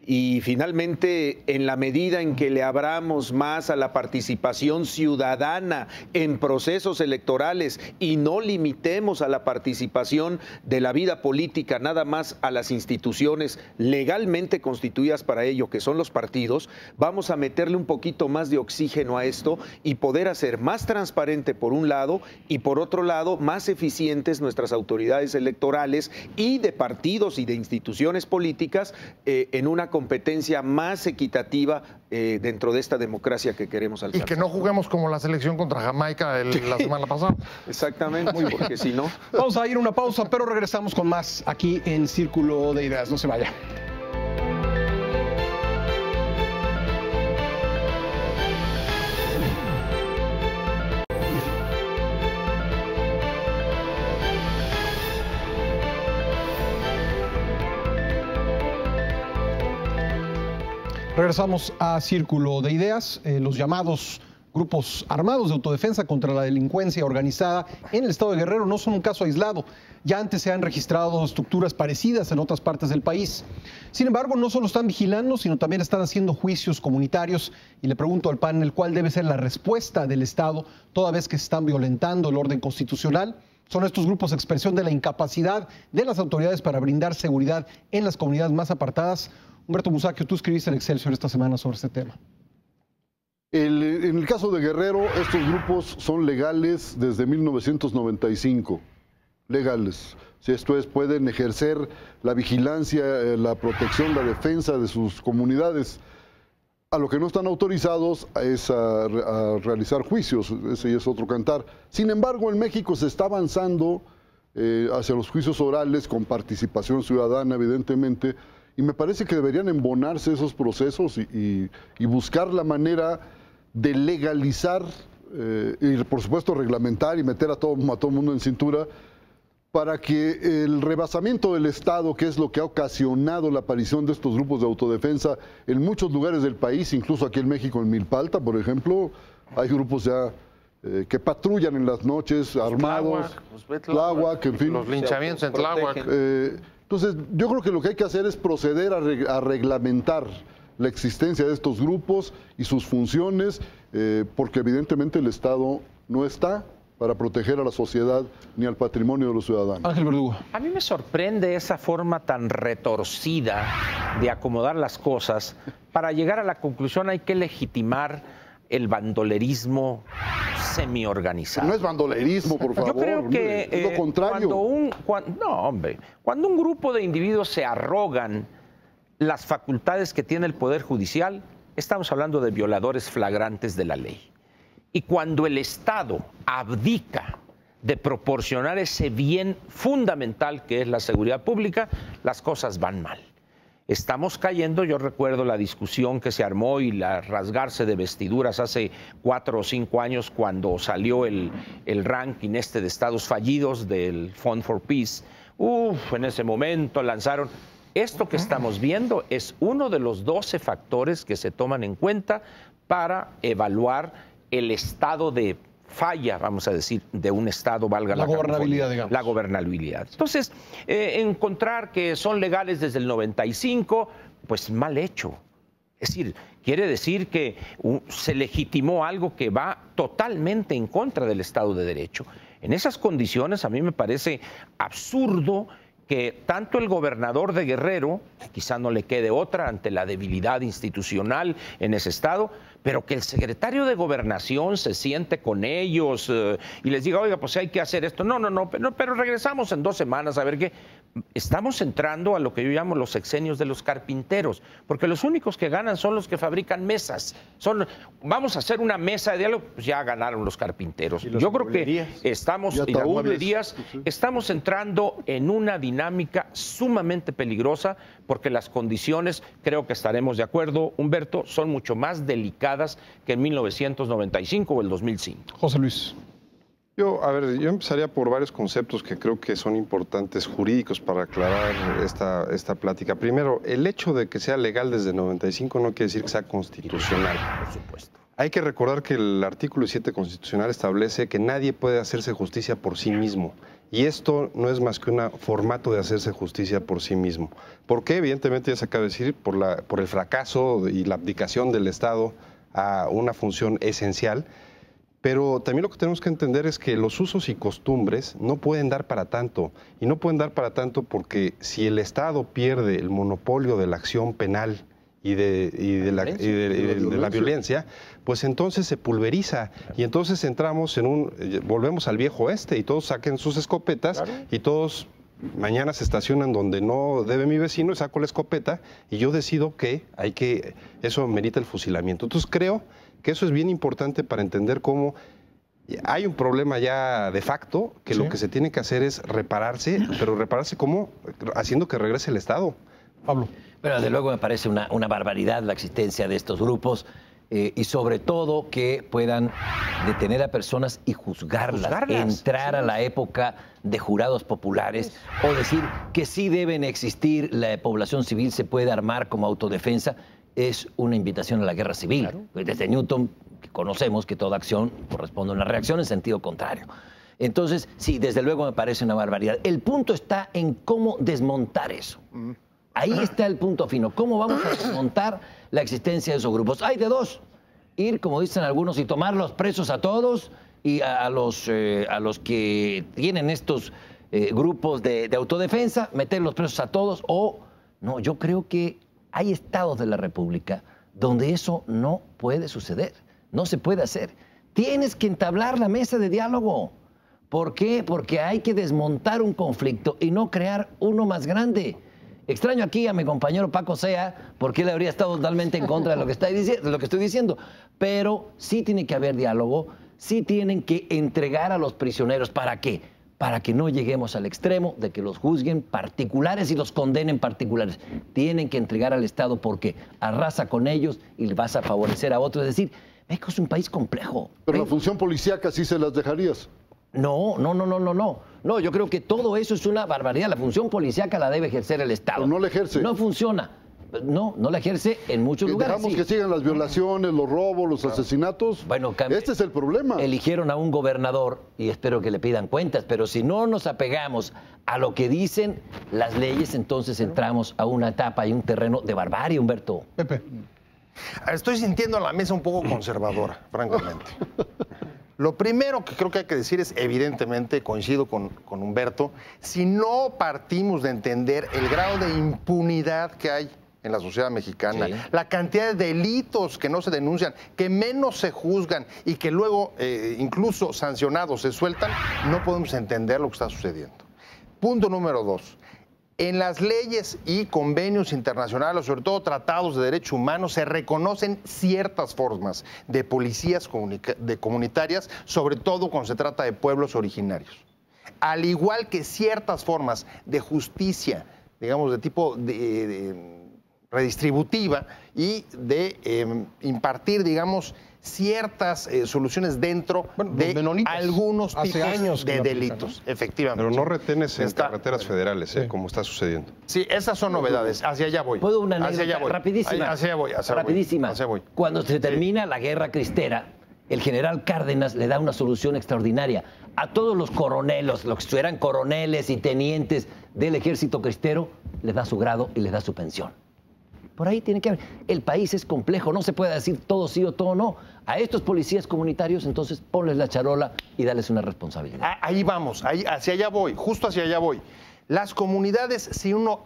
S7: Y finalmente, en la medida en que le abramos más a la participación ciudadana en procesos electorales y no limitemos a la participación de la vida política nada más a las instituciones legalmente constituidas para ello, que son los partidos, vamos a meterle un poquito más de oxígeno a esto y poder hacer más transparente por un lado y por otro lado más eficientes nuestras autoridades electorales y de partidos y de instituciones políticas en una competencia más equitativa dentro de esta democracia que queremos alcanzar.
S6: Y que no juguemos como la selección contra Jamaica la semana pasada.
S7: Exactamente, porque si no...
S2: Vamos a ir a una pausa, pero regresamos con más aquí en Círculo de Ideas. No se vaya. Regresamos a Círculo de Ideas. Los llamados grupos armados de autodefensa contra la delincuencia organizada en el estado de Guerrero no son un caso aislado. Ya antes se han registrado estructuras parecidas en otras partes del país. Sin embargo, no solo están vigilando, sino también están haciendo juicios comunitarios. Y le pregunto al panel cuál debe ser la respuesta del Estado toda vez que se están violentando el orden constitucional. ¿Son estos grupos expresión de la incapacidad de las autoridades para brindar seguridad en las comunidades más apartadas? Humberto Musacchio, tú escribiste en Excelsior esta semana sobre este tema.
S8: En el caso de Guerrero, estos grupos son legales desde 1995. Legales. Si esto es, pueden ejercer la vigilancia, la protección, la defensa de sus comunidades. A lo que no están autorizados es a realizar juicios, ese es otro cantar. Sin embargo, en México se está avanzando hacia los juicios orales con participación ciudadana, evidentemente, y me parece que deberían embonarse esos procesos y buscar la manera de legalizar y, por supuesto, reglamentar y meter a todo mundo en cintura para que el rebasamiento del Estado, que es lo que ha ocasionado la aparición de estos grupos de autodefensa en muchos lugares del país, incluso aquí en México, en Milpalta, por ejemplo, hay grupos ya que patrullan en las noches, armados, Tláhuac, en fin.
S6: Los linchamientos en Tláhuac.
S8: Entonces, yo creo que lo que hay que hacer es proceder a reglamentar la existencia de estos grupos y sus funciones, porque evidentemente el Estado no está para proteger a la sociedad ni al patrimonio de los ciudadanos.
S2: Ángel Verdugo.
S4: A mí me sorprende esa forma tan retorcida de acomodar las cosas. Para llegar a la conclusión hay que legitimar el bandolerismo semiorganizado.
S8: No es bandolerismo, por favor.
S4: Yo creo que
S8: es lo contrario.
S4: Cuando un grupo de individuos se arrogan las facultades que tiene el Poder Judicial, estamos hablando de violadores flagrantes de la ley. Y cuando el Estado abdica de proporcionar ese bien fundamental que es la seguridad pública, las cosas van mal. Estamos cayendo, yo recuerdo la discusión que se armó y la rasgarse de vestiduras hace 4 o 5 años cuando salió el ranking de estados fallidos del Fund for Peace. En ese momento lanzaron. Esto que estamos viendo es uno de los 12 factores que se toman en cuenta para evaluar el estado de falla, vamos a decir, de un Estado, valga la
S2: gobernabilidad, digamos.
S4: La gobernabilidad. Entonces, encontrar que son legales desde el 95, pues mal hecho. Es decir, quiere decir que se legitimó algo que va totalmente en contra del Estado de Derecho. En esas condiciones, a mí me parece absurdo que tanto el gobernador de Guerrero, quizá no le quede otra ante la debilidad institucional en ese estado, pero que el secretario de Gobernación se siente con ellos y les diga, oiga, pues hay que hacer esto. No, pero regresamos en 2 semanas a ver qué. Estamos entrando a lo que yo llamo los sexenios de los carpinteros, porque los únicos que ganan son los que fabrican mesas. Vamos a hacer una mesa de diálogo, pues ya ganaron los carpinteros. Yo creo que estamos, y las mueblerías, estamos entrando en una dinámica sumamente peligrosa, porque las condiciones, creo que estaremos de acuerdo, Humberto, son mucho más delicadas que en 1995 o el 2005.
S2: José Luis.
S5: Yo empezaría por varios conceptos que creo que son importantes jurídicos para aclarar esta plática. Primero, el hecho de que sea legal desde el 95 no quiere decir que sea constitucional.
S4: Por supuesto.
S5: Hay que recordar que el artículo 7 constitucional establece que nadie puede hacerse justicia por sí mismo. Y esto no es más que un formato de hacerse justicia por sí mismo. ¿Por qué? Evidentemente, ya se acaba de decir, por el fracaso y la abdicación del Estado a una función esencial. Pero también lo que tenemos que entender es que los usos y costumbres no pueden dar para tanto. Y no pueden dar para tanto porque si el Estado pierde el monopolio de la acción penal y de la violencia, pues entonces se pulveriza. Y entonces entramos volvemos al viejo oeste y todos saquen sus escopetas y todos mañana se estacionan donde no debe mi vecino y saco la escopeta y yo decido que eso merita el fusilamiento. Entonces creo que eso es bien importante para entender cómo hay un problema ya de facto, que lo que se tiene que hacer es repararse, pero repararse ¿cómo? Haciendo que regrese el Estado. Pablo.
S3: Pero desde luego me parece una barbaridad la existencia de estos grupos y sobre todo que puedan detener a personas y juzgarlas. Entrar a la época de jurados populares o decir que sí deben existir, la población civil se puede armar como autodefensa. Es una invitación a la guerra civil. Claro. Desde Newton conocemos que toda acción corresponde a una reacción en sentido contrario. Entonces, sí, desde luego me parece una barbaridad. El punto está en cómo desmontar eso. Ahí está el punto fino. ¿Cómo vamos a desmontar la existencia de esos grupos? Hay de dos. Ir, como dicen algunos, y tomar los presos a todos y a los que tienen estos grupos de autodefensa, meter los presos a todos. O, no, yo creo que hay estados de la República donde eso no puede suceder, no se puede hacer. Tienes que entablar la mesa de diálogo. ¿Por qué? Porque hay que desmontar un conflicto y no crear uno más grande. Extraño aquí a mi compañero Paco Sea, porque él habría estado totalmente en contra de lo que estoy diciendo. Pero sí tiene que haber diálogo, sí tienen que entregar a los prisioneros. ¿Para qué? Para que no lleguemos al extremo de que los juzguen particulares y los condenen particulares. Tienen que entregar al Estado porque arrasa con ellos y vas a favorecer a otros. Es decir, México es un país complejo.
S8: Pero la función policíaca sí se las dejarías.
S3: No, yo creo que todo eso es una barbaridad. La función policíaca la debe ejercer el Estado.
S8: Pero no la ejerce.
S3: No funciona. No la ejerce en muchos lugares.
S8: Dejamos que sigan las violaciones, los robos, los asesinatos.
S3: Bueno,
S8: este es el problema.
S3: Eligieron a un gobernador y espero que le pidan cuentas, pero si no nos apegamos a lo que dicen las leyes, entonces entramos a una etapa y un terreno de barbarie, Humberto.
S2: Pepe.
S6: Estoy sintiendo a la mesa un poco conservadora, francamente. Lo primero que creo que hay que decir es, evidentemente, coincido con Humberto, si no partimos de entender el grado de impunidad que hay en la sociedad mexicana, la cantidad de delitos que no se denuncian, que menos se juzgan y que luego, incluso sancionados, se sueltan, no podemos entender lo que está sucediendo. Punto número 2. En las leyes y convenios internacionales, sobre todo tratados de derechos humanos, se reconocen ciertas formas de policías comunitarias, sobre todo cuando se trata de pueblos originarios. Al igual que ciertas formas de justicia, digamos, de tipo redistributiva y de impartir, digamos, ciertas soluciones dentro de algunos tipos de delitos, efectivamente.
S5: Pero no retenes en carreteras federales, como está sucediendo.
S6: Sí, esas son novedades. Hacia allá voy.
S3: ¿Puedo una anécdota rapidísima?
S6: Hacia allá voy.
S3: Rapidísima.
S6: Hacia voy.
S3: Cuando se termina la guerra cristera, el general Cárdenas le da una solución extraordinaria. A todos los coronelos, los que eran coroneles y tenientes del ejército cristero, les da su grado y les da su pensión. Por ahí tiene que haber. El país es complejo, no se puede decir todo sí o todo no. A estos policías comunitarios, entonces ponles la charola y dales una responsabilidad.
S6: Ahí vamos, hacia allá voy, justo hacia allá voy. Las comunidades, si uno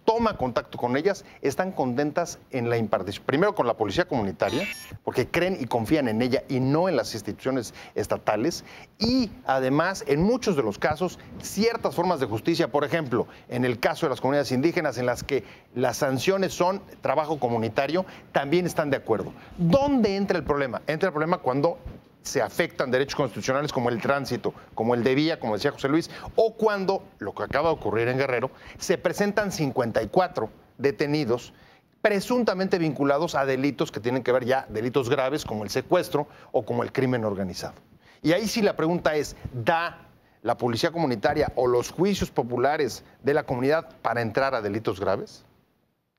S6: toma contacto con ellas, están contentas en la impartición. Primero con la policía comunitaria, porque creen y confían en ella y no en las instituciones estatales. Y además, en muchos de los casos, ciertas formas de justicia, por ejemplo, en el caso de las comunidades indígenas, en las que las sanciones son trabajo comunitario, también están de acuerdo. ¿Dónde entra el problema? Entra el problema cuando se afectan derechos constitucionales como el tránsito, como el de vía, como decía José Luis, o cuando, lo que acaba de ocurrir en Guerrero, se presentan 54 detenidos presuntamente vinculados a delitos que tienen que ver ya, delitos graves como el secuestro o como el crimen organizado. Y ahí sí la pregunta es, ¿da la policía comunitaria o los juicios populares de la comunidad para entrar a delitos graves?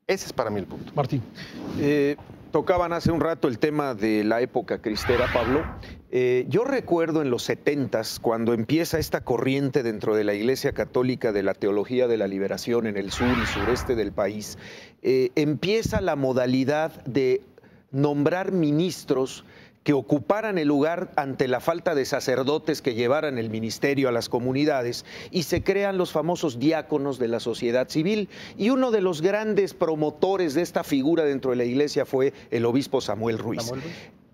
S6: Ese es para mí el punto.
S2: Martín.
S7: Tocaban hace un rato el tema de la época cristera, Pablo. Yo recuerdo en los 70s, cuando empieza esta corriente dentro de la Iglesia Católica de la teología de la liberación en el sur y sureste del país, empieza la modalidad de nombrar ministros que ocuparan el lugar ante la falta de sacerdotes que llevaran el ministerio a las comunidades, y se crean los famosos diáconos de la sociedad civil. Y uno de los grandes promotores de esta figura dentro de la iglesia fue el obispo Samuel Ruiz.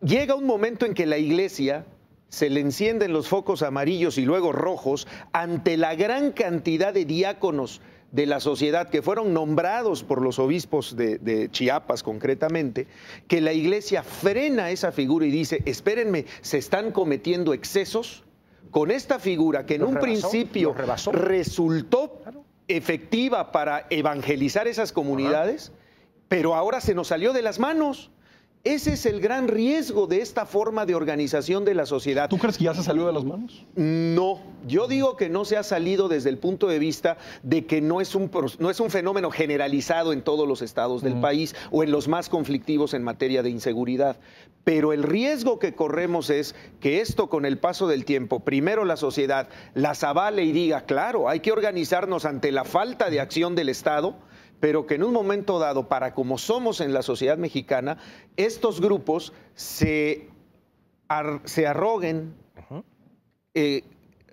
S7: Llega un momento en que la iglesia se le encienden los focos amarillos y luego rojos ante la gran cantidad de diáconos de la sociedad que fueron nombrados por los obispos de Chiapas concretamente, que la iglesia frena esa figura y dice, espérenme, se están cometiendo excesos con esta figura que en un principio resultó efectiva para evangelizar esas comunidades, pero ahora se nos salió de las manos. Ese es el gran riesgo de esta forma de organización de la sociedad.
S2: ¿Tú crees que ya se salió de las manos?
S7: No, yo digo que no se ha salido desde el punto de vista de que no es un fenómeno generalizado en todos los estados del país o en los más conflictivos en materia de inseguridad. Pero el riesgo que corremos es que esto, con el paso del tiempo, primero la sociedad las avale y diga, claro, hay que organizarnos ante la falta de acción del Estado, pero que en un momento dado, para como somos en la sociedad mexicana, estos grupos se arroguen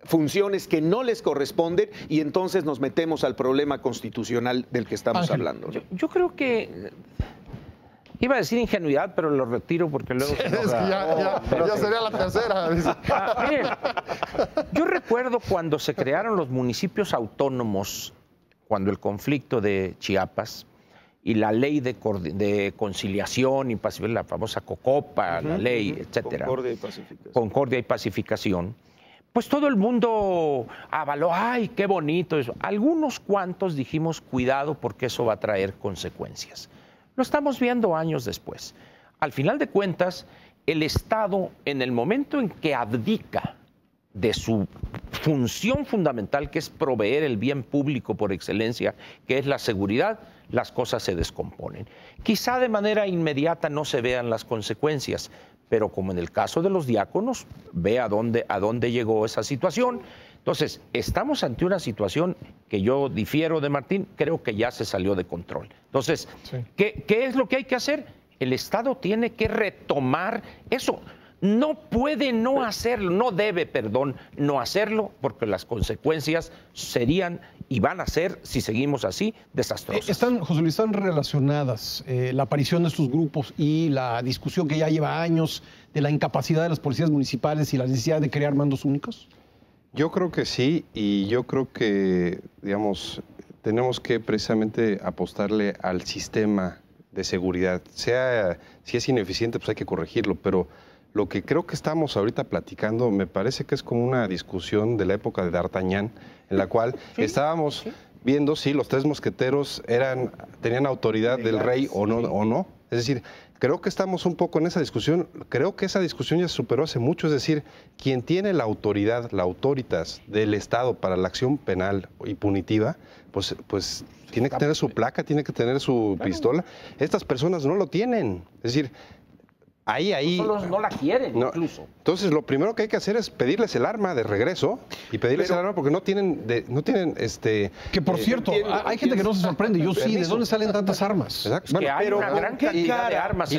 S7: funciones que no les corresponden, y entonces nos metemos al problema constitucional del que estamos hablando.
S4: Yo creo que... Iba a decir ingenuidad, pero lo retiro porque luego...
S6: Sí, es que ya sería la tercera.
S4: Miren, yo recuerdo cuando se crearon los municipios autónomos, cuando el conflicto de Chiapas y la ley de conciliación y pacificación, la famosa COCOPA, la ley, etcétera.
S7: Concordia y pacificación.
S4: Concordia y pacificación. Pues todo el mundo avaló, ¡ay, qué bonito eso! Algunos cuantos dijimos, cuidado, porque eso va a traer consecuencias. Lo estamos viendo años después. Al final de cuentas, el Estado, en el momento en que abdica de su función fundamental, que es proveer el bien público por excelencia, que es la seguridad, las cosas se descomponen. Quizá de manera inmediata no se vean las consecuencias, pero como en el caso de los diáconos, ve a dónde llegó esa situación. Entonces, estamos ante una situación que yo difiero de Martín, creo que ya se salió de control. Entonces, sí. ¿Qué es lo que hay que hacer? El Estado tiene que retomar eso. No puede no hacerlo, no debe, perdón, no hacerlo, porque las consecuencias serían y van a ser, si seguimos así, desastrosas.
S2: José Luis, ¿están relacionadas la aparición de estos grupos y la discusión que ya lleva años de la incapacidad de las policías municipales y la necesidad de crear mandos únicos?
S5: Yo creo que sí, y yo creo que, digamos, tenemos que precisamente apostarle al sistema de seguridad. Si es ineficiente, pues hay que corregirlo, pero lo que creo que estamos ahorita platicando me parece que es como una discusión de la época de D'Artagnan, en la cual estábamos viendo si los tres mosqueteros tenían autoridad del rey o no. Es decir, creo que estamos un poco en esa discusión. Creo que esa discusión ya se superó hace mucho. Es decir, quien tiene la autoridad, la autoritas del Estado para la acción penal y punitiva, pues tiene que tener su placa, tiene que tener su pistola. Estas personas no lo tienen. Es decir, ahí
S4: no la quieren, incluso.
S5: Entonces, lo primero que hay que hacer es pedirles el arma de regreso y pedirles el arma porque no tienen
S2: que por cierto, hay gente que no se sorprende. Yo sí, ¿de dónde salen tantas armas?
S4: Exacto. Bueno, hay una gran cantidad de armas.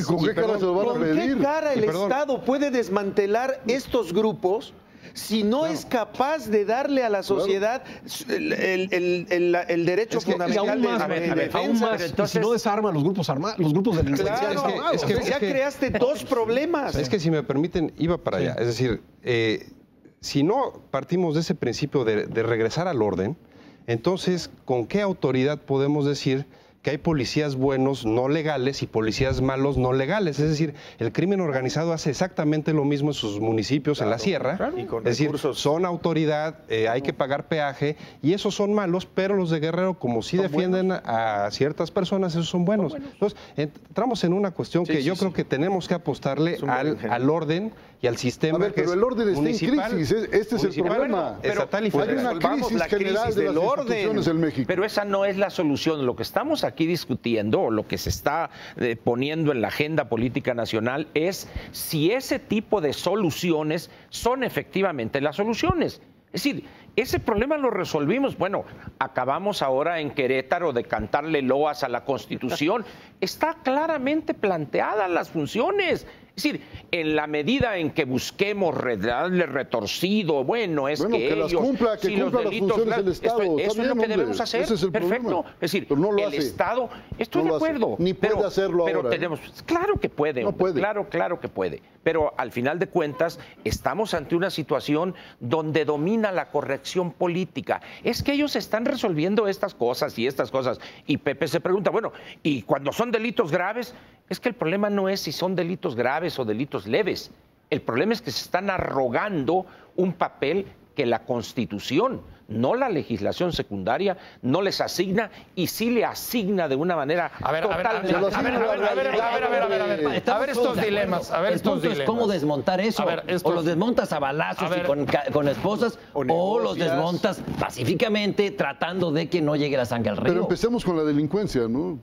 S8: ¿Con qué cara se lo van a pedir?
S7: ¿Con qué cara el Estado puede desmantelar estos grupos si no es capaz de darle a la sociedad el derecho fundamental de defensa?
S2: Aún más, si no desarma los grupos delincuenciales.
S7: Claro, ya creaste dos problemas.
S5: Es que si me permiten, iba para allá. Es decir, si no partimos de ese principio de regresar al orden, entonces, ¿con qué autoridad podemos decir que hay policías buenos no legales y policías malos no legales? Es decir, el crimen organizado hace exactamente lo mismo en sus municipios, en la sierra.
S7: Y con
S5: es decir,
S7: recursos.
S5: son autoridad, hay que pagar peaje, y esos son malos, pero los de Guerrero, como sí defienden a ciertas personas, esos son buenos. Entonces, entramos en una cuestión que yo creo que tenemos que apostarle al orden y al sistema.
S8: A ver, pero el orden está en crisis, este es el problema.
S5: Estatal y
S8: hay
S5: federal.
S8: una crisis general de las instituciones en México.
S4: Pero esa no es la solución. Lo que estamos aquí discutiendo, o lo que se está poniendo en la agenda política nacional, es si ese tipo de soluciones son efectivamente las soluciones. Es decir, ese problema lo resolvimos. Bueno, acabamos ahora en Querétaro de cantarle loas a la Constitución. Está claramente planteadas las funciones. Es decir, en la medida en que busquemos darle retorcido, que
S8: las cumpla, que cumpla las funciones del Estado.
S4: Eso es lo que debemos hacer.
S8: Ese es el
S4: Perfecto.
S8: problema.
S4: Es decir,
S8: pero no lo
S4: el
S8: hace.
S4: Estado, estoy
S8: No
S4: de
S8: lo hace.
S4: acuerdo.
S8: Ni puede hacerlo
S4: pero
S8: ahora.
S4: tenemos, claro que puede,
S8: No puede.
S4: Claro que puede. Pero al final de cuentas, estamos ante una situación donde domina la corrección política. Es que ellos están resolviendo estas cosas y estas cosas. Y Pepe se pregunta, bueno, ¿y cuando son delitos graves? Es que el problema no es si son delitos graves o delitos leves. El problema es que se están arrogando un papel que la Constitución, no la legislación secundaria, no les asigna, y sí le asigna de una manera totalmente.
S3: A ver estos dilemas. El punto es cómo desmontar eso. O los desmontas a balazos y con esposas, o los desmontas pacíficamente tratando de que no llegue la sangre al río.
S8: Pero empecemos con la delincuencia, ¿no?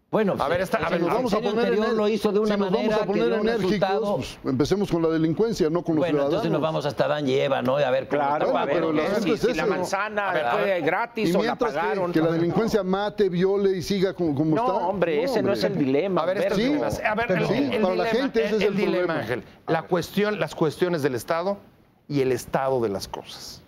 S3: Bueno,
S8: nos vamos a poner
S3: lo hizo de una manera que dio un resultado.
S8: Pues, empecemos con la delincuencia, no con los ciudadanos.
S3: Entonces nos vamos hasta Adán y Eva, ¿no? A ver cómo
S4: si la manzana fue gratis o la pagaron.
S8: Que la delincuencia mate, viole y siga como está.
S4: No, hombre, ese no es el dilema.
S6: Para la gente ese es el dilema, Ángel. Las cuestiones del Estado y el estado de las cosas.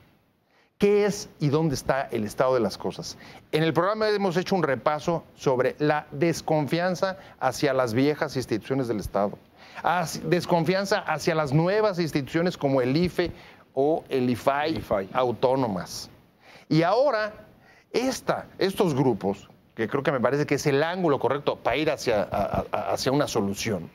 S6: ¿Qué es y dónde está el estado de las cosas? En el programa hemos hecho un repaso sobre la desconfianza hacia las viejas instituciones del Estado, desconfianza hacia las nuevas instituciones como el IFE o el IFAI. Autónomas. Y ahora, estos grupos, que creo que me parece que es el ángulo correcto para ir hacia una solución,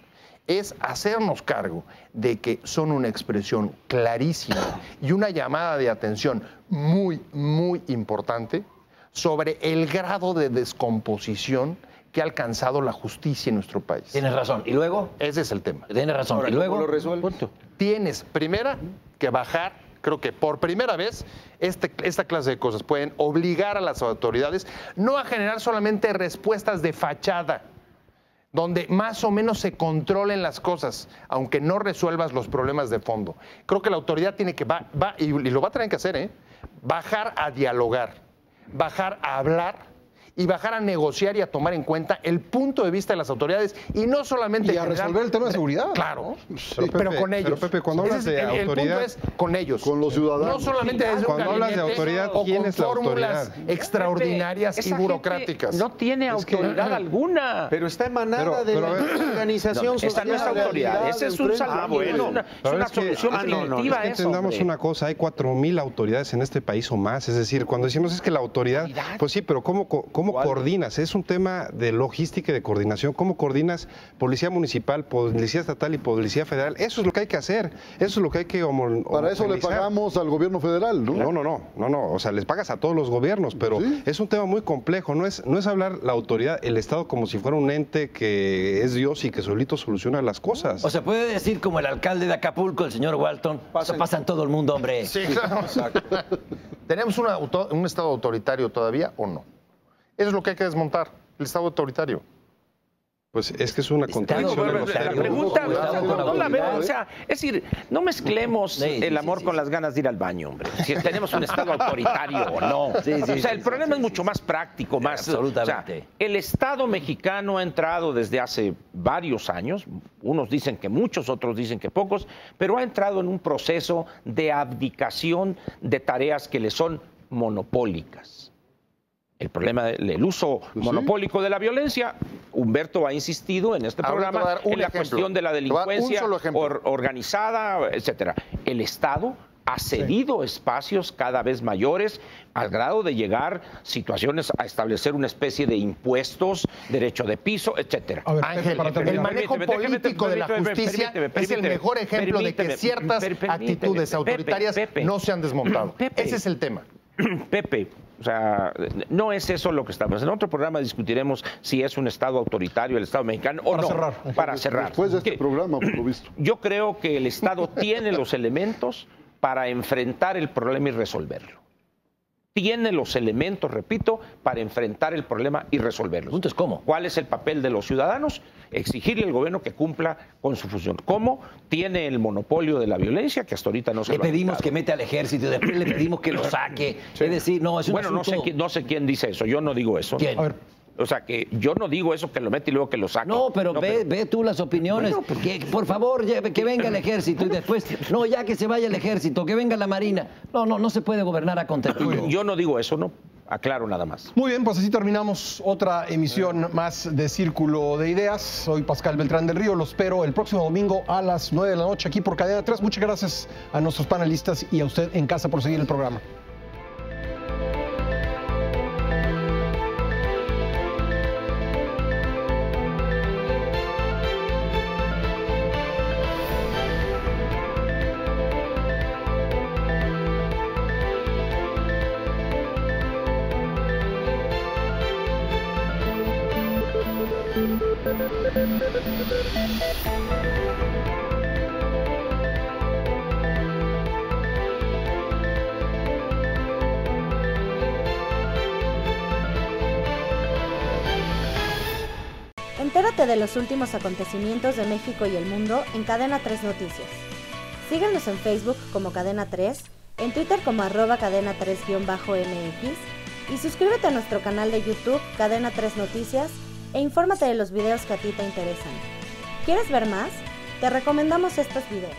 S6: es hacernos cargo de que son una expresión clarísima y una llamada de atención muy, muy importante sobre el grado de descomposición que ha alcanzado la justicia en nuestro país.
S3: Tienes razón. ¿Y luego?
S6: Ese es el tema.
S3: Tienes razón.
S7: Ahora,
S3: ¿y luego?
S7: ¿cómo lo resuelves?
S6: Tienes, primera, que bajar. Creo que por primera vez esta clase de cosas pueden obligar a las autoridades no a generar solamente respuestas de fachada, donde más o menos se controlen las cosas, aunque no resuelvas los problemas de fondo. Creo que la autoridad tiene que, y lo va a tener que hacer, bajar a dialogar, bajar a hablar y bajar a negociar y a tomar en cuenta el punto de vista de las autoridades y no solamente
S2: y a resolver el tema de seguridad.
S6: Claro,
S5: Pero,
S6: pero
S5: Pepe,
S6: con ellos.
S5: pero, Pepe, cuando hablas de
S6: el
S5: autoridad,
S6: punto es con ellos.
S8: Con los ciudadanos.
S6: No solamente desde un
S5: Cuando hablas de
S6: gabinete
S5: autoridad,
S6: o
S5: ¿quién
S6: con
S5: es la
S6: fórmulas
S5: autoridad?
S6: extraordinarias
S4: Esa
S6: y
S4: gente
S6: burocráticas.
S4: no tiene autoridad alguna.
S7: Pero está emanada de
S5: pero, a
S7: la
S5: ver.
S7: organización social.
S4: Esta no es autoridad, ese es un salvavidas, es una solución definitiva.
S5: Es que entendamos una cosa, hay 4,000 autoridades en este país o más, es decir, cuando decimos es que la autoridad, pues sí, pero ¿cómo coordinas? Es un tema de logística y de coordinación, ¿cómo coordinas policía municipal, policía estatal y policía federal? Eso es lo que hay que hacer, eso es lo que hay que
S8: Para eso le pagamos al gobierno federal, ¿no?
S5: No, o sea, les pagas a todos los gobiernos, pero
S8: ¿Sí?
S5: es un tema muy complejo, no es hablar la autoridad, el Estado como si fuera un ente que es Dios y que solito soluciona las cosas.
S3: O sea, puede decir como el alcalde de Acapulco, el señor Walton, eso pasa en todo el mundo, hombre.
S6: Sí, claro. ¿Tenemos un Estado autoritario todavía o no? Eso es lo que hay que desmontar, el Estado autoritario.
S5: Pues es que es una contradicción.
S4: La pregunta no la veo, o sea, es decir, no mezclemos el amor con las ganas de ir al baño, hombre. Si tenemos un Estado autoritario o no. O sea, el problema es mucho más práctico, más.
S3: Absolutamente.
S4: O sea, el Estado mexicano ha entrado desde hace varios años, unos dicen que muchos, otros dicen que pocos, pero ha entrado en un proceso de abdicación de tareas que le son monopólicas. El problema del uso monopólico de la violencia, Humberto ha insistido en este programa en la cuestión de la delincuencia organizada, etcétera. El Estado ha cedido espacios cada vez mayores al grado de llegar situaciones a establecer una especie de impuestos, derecho de piso, etcétera.
S2: A ver,
S6: Ángel,
S2: para terminar.
S6: el manejo político de la justicia es el mejor ejemplo de que ciertas actitudes autoritarias no se han desmontado. Ese es el tema.
S4: Pepe, o sea, no es eso lo que estamos. En otro programa discutiremos si es un Estado autoritario el Estado mexicano o no. Para cerrar.
S8: Después de este programa, por lo visto.
S4: Yo creo que el Estado tiene los elementos para enfrentar el problema y resolverlo. Tiene los elementos, repito, para enfrentar el problema y resolverlo.
S3: El punto es cómo.
S4: ¿Cuál es el papel de los ciudadanos? Exigirle al gobierno que cumpla con su función. ¿Cómo? Tiene el monopolio de la violencia, que hasta ahorita no se
S3: Le
S4: lo ha
S3: pedimos
S4: quitado.
S3: que mete al ejército y después le pedimos que lo saque.
S4: Sí.
S3: Es decir, no, es un
S4: Bueno,
S3: asunto...
S4: no sé quién dice eso, yo no digo eso.
S3: ¿Quién?
S2: A ver,
S4: O sea, que yo no digo eso, que lo mete y luego que lo saque.
S3: No, pero ve tú las opiniones.
S4: Bueno, pues,
S3: Que, por favor, que venga el ejército y después, no, ya que se vaya el ejército, que venga la marina. No se puede gobernar a contratillo.
S4: Yo no digo eso, no. Aclaro nada más.
S2: muy bien, pues así terminamos otra emisión más de Círculo de Ideas. Soy Pascal Beltrán del Río, lo espero el próximo domingo a las 9 de la noche aquí por Cadena 3. Muchas gracias a nuestros panelistas y a usted en casa por seguir el programa.
S9: Entérate de los últimos acontecimientos de México y el mundo en Cadena 3 Noticias. Síguenos en Facebook como Cadena 3, en Twitter como @Cadena 3-MX y suscríbete a nuestro canal de YouTube Cadena 3 Noticias e infórmate de los videos que a ti te interesan. ¿Quieres ver más? Te recomendamos estos videos.